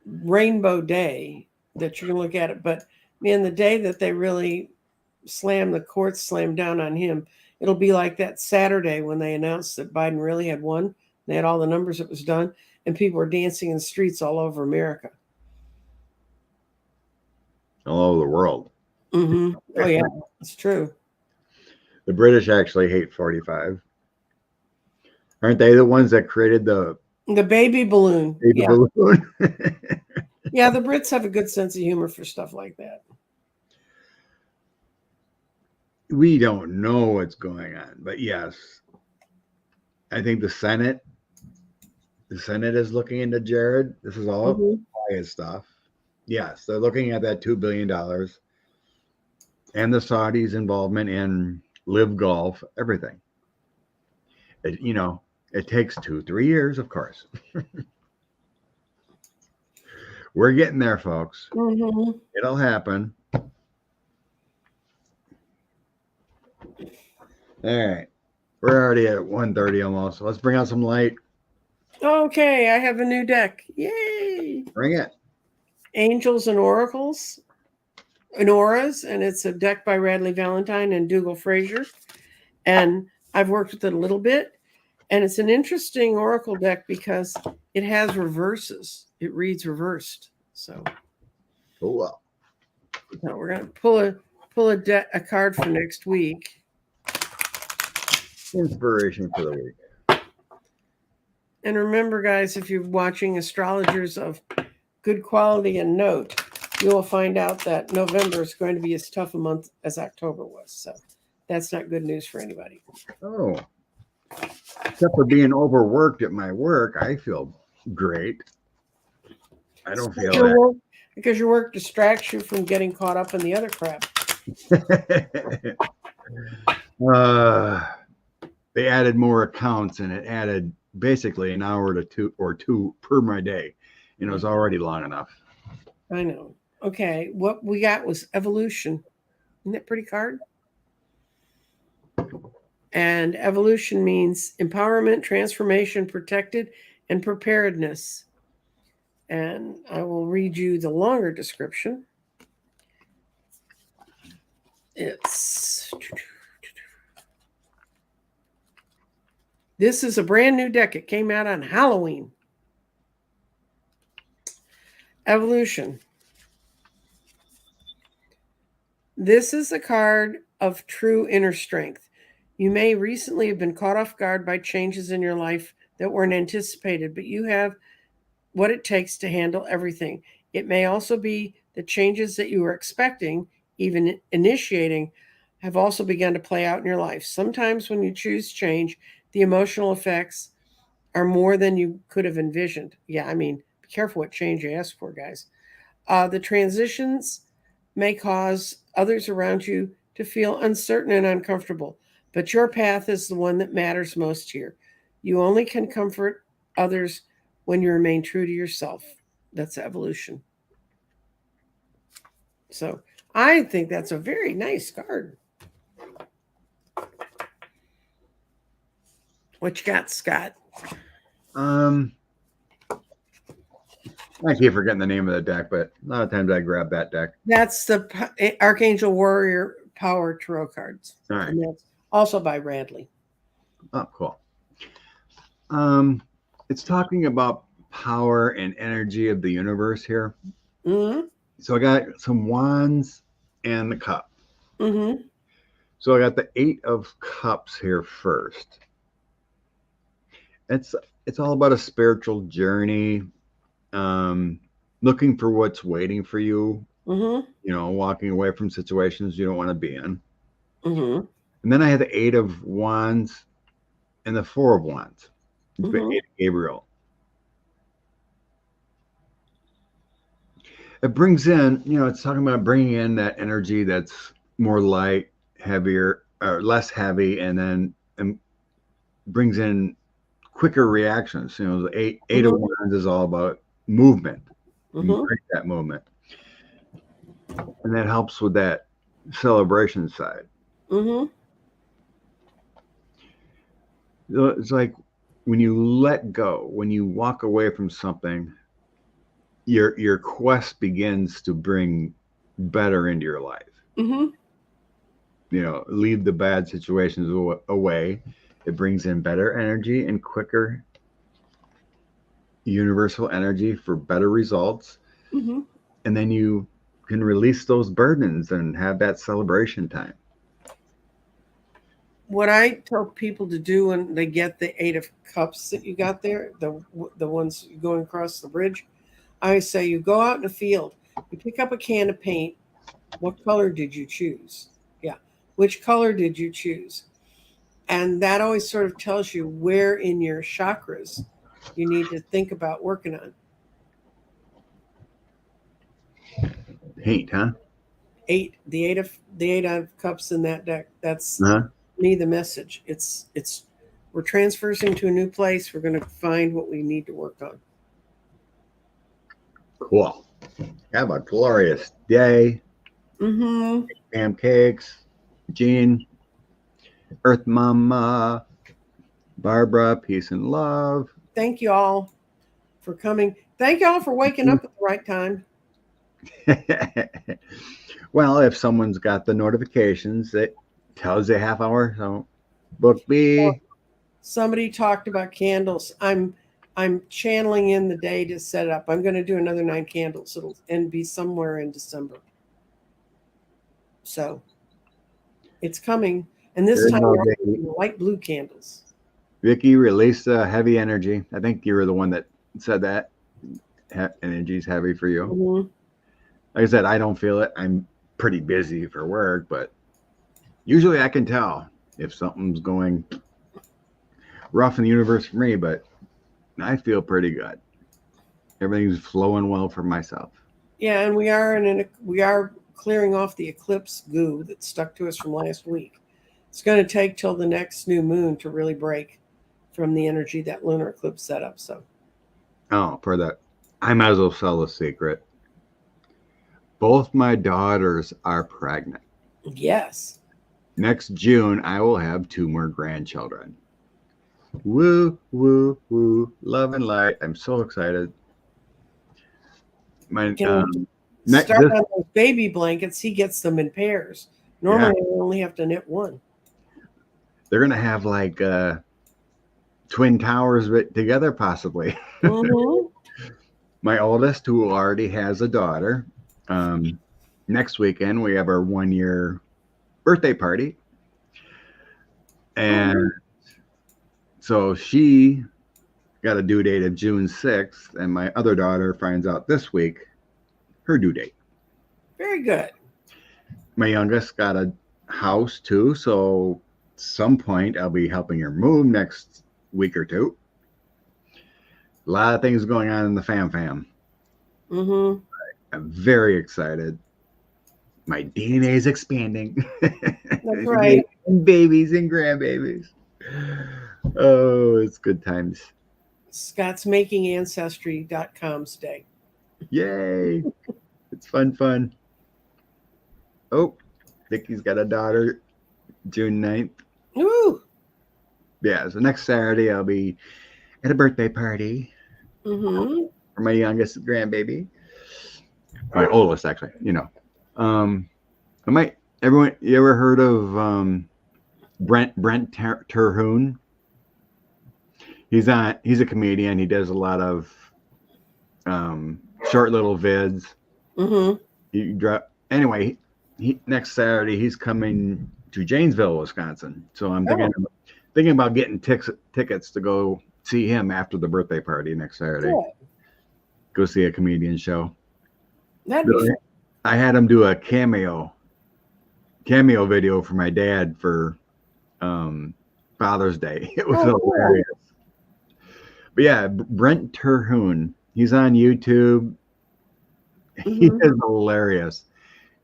[SPEAKER 1] rainbow day that you're going to look at it. But man, the day that they really the courts slammed down on him, it'll be like that Saturday when they announced that Biden really had won. They had all the numbers that was done, and people were dancing in the streets all over America.
[SPEAKER 2] All over the world.
[SPEAKER 1] Mm-hmm. Oh, yeah, it's true.
[SPEAKER 2] The British actually hate 45. Aren't they the ones that created the
[SPEAKER 1] baby balloon?
[SPEAKER 2] Baby balloon?
[SPEAKER 1] Yeah, the Brits have a good sense of humor for stuff like that.
[SPEAKER 2] We don't know what's going on, but yes, I think the Senate is looking into Jared. This is all quiet stuff. Yes, they're looking at that $2 billion and the Saudis' involvement in Live Golf, everything. It takes 2-3 years, of course. We're getting there, folks.
[SPEAKER 1] Mm-hmm.
[SPEAKER 2] It'll happen. All right. We're already at 1:30 almost. So let's bring out some light.
[SPEAKER 1] Okay, I have a new deck. Yay!
[SPEAKER 2] Bring it.
[SPEAKER 1] Angels and Oracles. And Auras, and it's a deck by Radley Valentine and Dougal Fraser. And I've worked with it a little bit. And it's an interesting oracle deck because it has reverses. It reads reversed. So,
[SPEAKER 2] Cool.
[SPEAKER 1] Now we're going to pull a card for next week.
[SPEAKER 2] Inspiration for the week.
[SPEAKER 1] And remember, guys, if you're watching astrologers of good quality and note, you will find out that November is going to be as tough a month as October was. So that's not good news for anybody.
[SPEAKER 2] Oh. Except for being overworked at my work, I feel great. I don't feel that.
[SPEAKER 1] Because your work distracts you from getting caught up in the other crap.
[SPEAKER 2] They added more accounts, and it added basically an hour to two per my day. And it was already long enough.
[SPEAKER 1] I know. Okay, what we got was evolution. Isn't that pretty card? And evolution means empowerment, transformation, protected, and preparedness. And I will read you the longer description. This is a brand new deck. It came out on Halloween. Evolution. This is a card of true inner strength. You may recently have been caught off guard by changes in your life that weren't anticipated, but you have what it takes to handle everything. It may also be the changes that you were expecting, even initiating, have also begun to play out in your life. Sometimes when you choose change, the emotional effects are more than you could have envisioned. Yeah, I mean, be careful what change you ask for, guys. The transitions may cause others around you to feel uncertain and uncomfortable, but your path is the one that matters most here. You only can comfort others when you remain true to yourself. That's evolution. So I think that's a very nice card. What you got, Scott?
[SPEAKER 2] I keep forgetting the name of the deck, but a lot of times I grab that deck.
[SPEAKER 1] That's the Archangel Warrior Power Tarot cards.
[SPEAKER 2] All right.
[SPEAKER 1] And that's also by Radley.
[SPEAKER 2] Oh, cool. It's talking about power and energy of the universe here.
[SPEAKER 1] Mm-hmm.
[SPEAKER 2] So I got some wands and the cup.
[SPEAKER 1] Mm-hmm.
[SPEAKER 2] So I got the 8 of cups here first. It's all about a spiritual journey, looking for what's waiting for you.
[SPEAKER 1] Mm-hmm.
[SPEAKER 2] You know, walking away from situations you don't want to be in.
[SPEAKER 1] Mm-hmm.
[SPEAKER 2] And then I had the Eight of Wands and the Four of Wands. It's been
[SPEAKER 1] Mm-hmm.
[SPEAKER 2] Eight of Gabriel. It brings in, you know, it's talking about bringing in that energy that's more light, heavier, or less heavy, and then brings in quicker reactions. You know, the eight of
[SPEAKER 1] Mm-hmm.
[SPEAKER 2] Wands is all about movement. You
[SPEAKER 1] Mm-hmm.
[SPEAKER 2] create that movement, and that helps with that celebration side.
[SPEAKER 1] Mm-hmm.
[SPEAKER 2] It's like when you let go, when you walk away from something, your quest begins to bring better into your life.
[SPEAKER 1] Mm-hmm.
[SPEAKER 2] You know, leave the bad situations away. It brings in better energy and quicker universal energy for better results.
[SPEAKER 1] Mm-hmm.
[SPEAKER 2] And then you can release those burdens and have that celebration time.
[SPEAKER 1] What I tell people to do when they get the Eight of Cups that you got there, the ones going across the bridge, I say you go out in the field, you pick up a can of paint. What color did you choose? Yeah. Which color did you choose? And that always sort of tells you where in your chakras you need to think about working on.
[SPEAKER 2] Paint, huh?
[SPEAKER 1] The eight of cups in that deck. That's
[SPEAKER 2] Uh-huh.
[SPEAKER 1] me the message. It's we're transferring to a new place. We're going to find what we need to work on.
[SPEAKER 2] Cool. Have a glorious day.
[SPEAKER 1] Mm-hmm.
[SPEAKER 2] Pancakes, Jean, Earth Mama, Barbara, peace and love.
[SPEAKER 1] Thank you all for coming. Thank you all for waking up at the right time.
[SPEAKER 2] Well, if someone's got the notifications, it tells you half hour. So book B.
[SPEAKER 1] Somebody talked about candles. I'm channeling in the day to set it up. I'm going to do another 9 candles. It'll and be somewhere in December. So it's coming, and this
[SPEAKER 2] There you
[SPEAKER 1] time
[SPEAKER 2] go,
[SPEAKER 1] we're
[SPEAKER 2] Vicky.
[SPEAKER 1] doing light blue candles.
[SPEAKER 2] Vicky, release the heavy energy. I think you were the one that said that. Energy's heavy for you.
[SPEAKER 1] Mm-hmm.
[SPEAKER 2] Like I said, I don't feel it. I'm pretty busy for work, but usually I can tell if something's going rough in the universe for me, but I feel pretty good. Everything's flowing well for myself.
[SPEAKER 1] Yeah, and we are clearing off the eclipse goo that stuck to us from last week. It's going to take till the next new moon to really break from the energy that lunar eclipse set up. So,
[SPEAKER 2] Oh, for that, I might as well sell a secret. Both my daughters are pregnant.
[SPEAKER 1] yes.
[SPEAKER 2] Next June, I will have 2 more grandchildren. Woo, woo, woo. Love and light. I'm so excited. My
[SPEAKER 1] Can
[SPEAKER 2] next,
[SPEAKER 1] start on those baby blankets. He gets them in pairs. Normally, we only have to knit one.
[SPEAKER 2] they're gonna have like twin towers together, possibly.
[SPEAKER 1] Mm-hmm.
[SPEAKER 2] My oldest, who already has a daughter, next weekend we have our 1-year birthday party, and so she got a due date of June 6th, and my other daughter finds out this week her due date.
[SPEAKER 1] Very good.
[SPEAKER 2] My youngest got a house too, so at some point I'll be helping her move next week or two. A lot of things going on in the fam.
[SPEAKER 1] Mm-hmm.
[SPEAKER 2] I'm very excited. My DNA is expanding.
[SPEAKER 1] That's right.
[SPEAKER 2] Babies and grandbabies. Oh, it's good times.
[SPEAKER 1] Scott's making Ancestry.com's day.
[SPEAKER 2] Yay. It's fun. Oh, Vicky's got a daughter, June 9th.
[SPEAKER 1] Ooh.
[SPEAKER 2] Yeah, so next Saturday I'll be at a birthday party
[SPEAKER 1] Mm-hmm.
[SPEAKER 2] for my youngest grandbaby. My oldest, actually, you know. Everyone, you ever heard of Brent Terhune? He's a comedian. He does a lot of short little vids.
[SPEAKER 1] Mm-hmm.
[SPEAKER 2] Anyway, next Saturday he's coming to Janesville, Wisconsin. So I'm thinking about getting tickets to go see him after the birthday party next Saturday.
[SPEAKER 1] Good.
[SPEAKER 2] Go see a comedian show.
[SPEAKER 1] That'd be fun.
[SPEAKER 2] I had him do a cameo video for my dad for Father's Day. It was hilarious. But yeah, Brent Terhune, he's on YouTube. He is hilarious.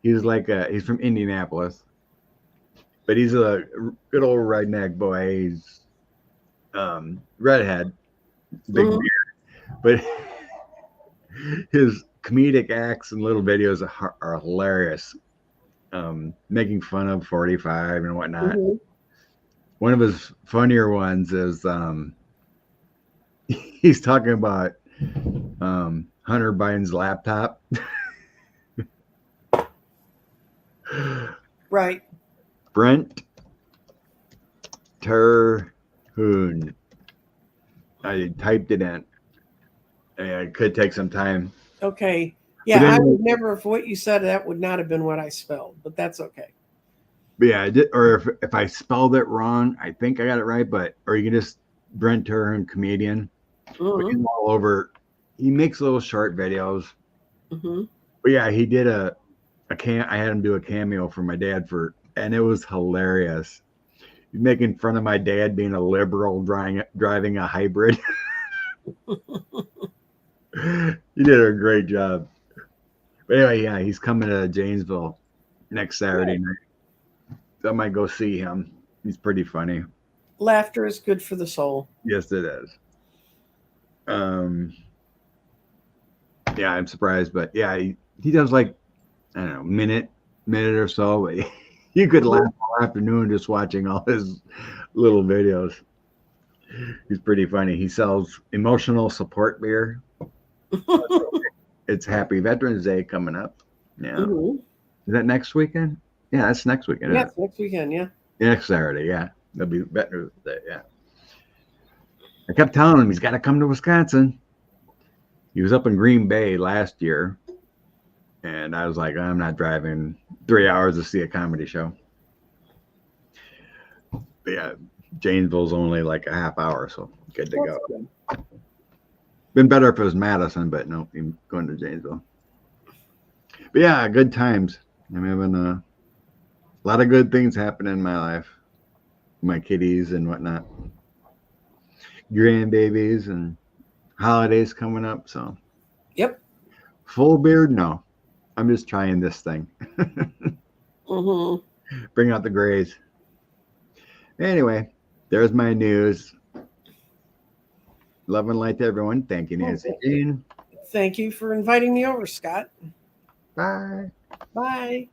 [SPEAKER 2] He's like he's from Indianapolis, but he's a good old redneck boy. He's redhead, big beard, but his comedic acts and little videos are hilarious. Making fun of 45 and whatnot. One of his funnier ones is he's talking about Hunter Biden's laptop.
[SPEAKER 1] Right.
[SPEAKER 2] Brent Terhune. I typed it in. It could take some time.
[SPEAKER 1] Okay. Yeah, I would never, if what you said, that would not have been what I spelled, but that's okay.
[SPEAKER 2] But yeah, I did, or if I spelled it wrong, I think I got it right, but, or you can just Brent Terhune, comedian. He's all over. He makes little short videos. But yeah, he did I had him do a cameo for my dad and it was hilarious. He's making fun of my dad being a liberal driving a hybrid. He did a great job. But anyway, yeah, he's coming to Janesville next Saturday night. So I might go see him. He's pretty funny.
[SPEAKER 1] Laughter is good for the soul.
[SPEAKER 2] Yes, it is. Yeah, I'm surprised, but yeah, he does like, I don't know, minute or so. But you could laugh all afternoon just watching all his little videos. He's pretty funny. He sells emotional support beer. It's Happy Veterans Day coming up. Yeah. Is that next weekend? Yeah, that's next weekend.
[SPEAKER 1] Yeah, it's next weekend, yeah.
[SPEAKER 2] Next Saturday, yeah. That'll be Veterans Day, yeah. I kept telling him he's got to come to Wisconsin. He was up in Green Bay last year, and I was like, I'm not driving 3 hours to see a comedy show. But yeah, Janesville's only like a half hour, so good to go. Good. Been better if it was Madison, but no, I'm going to Janesville. But yeah, good times. I'm having a lot of good things happening in my life. My kitties and whatnot. Grandbabies and holidays coming up. So,
[SPEAKER 1] yep.
[SPEAKER 2] Full beard? No. I'm just trying this thing. Bring out the grays. Anyway, there's my news. Love and light to everyone. Thank you, Nancy Jean.
[SPEAKER 1] Thank you for inviting me over, Scott.
[SPEAKER 2] Bye.
[SPEAKER 1] Bye.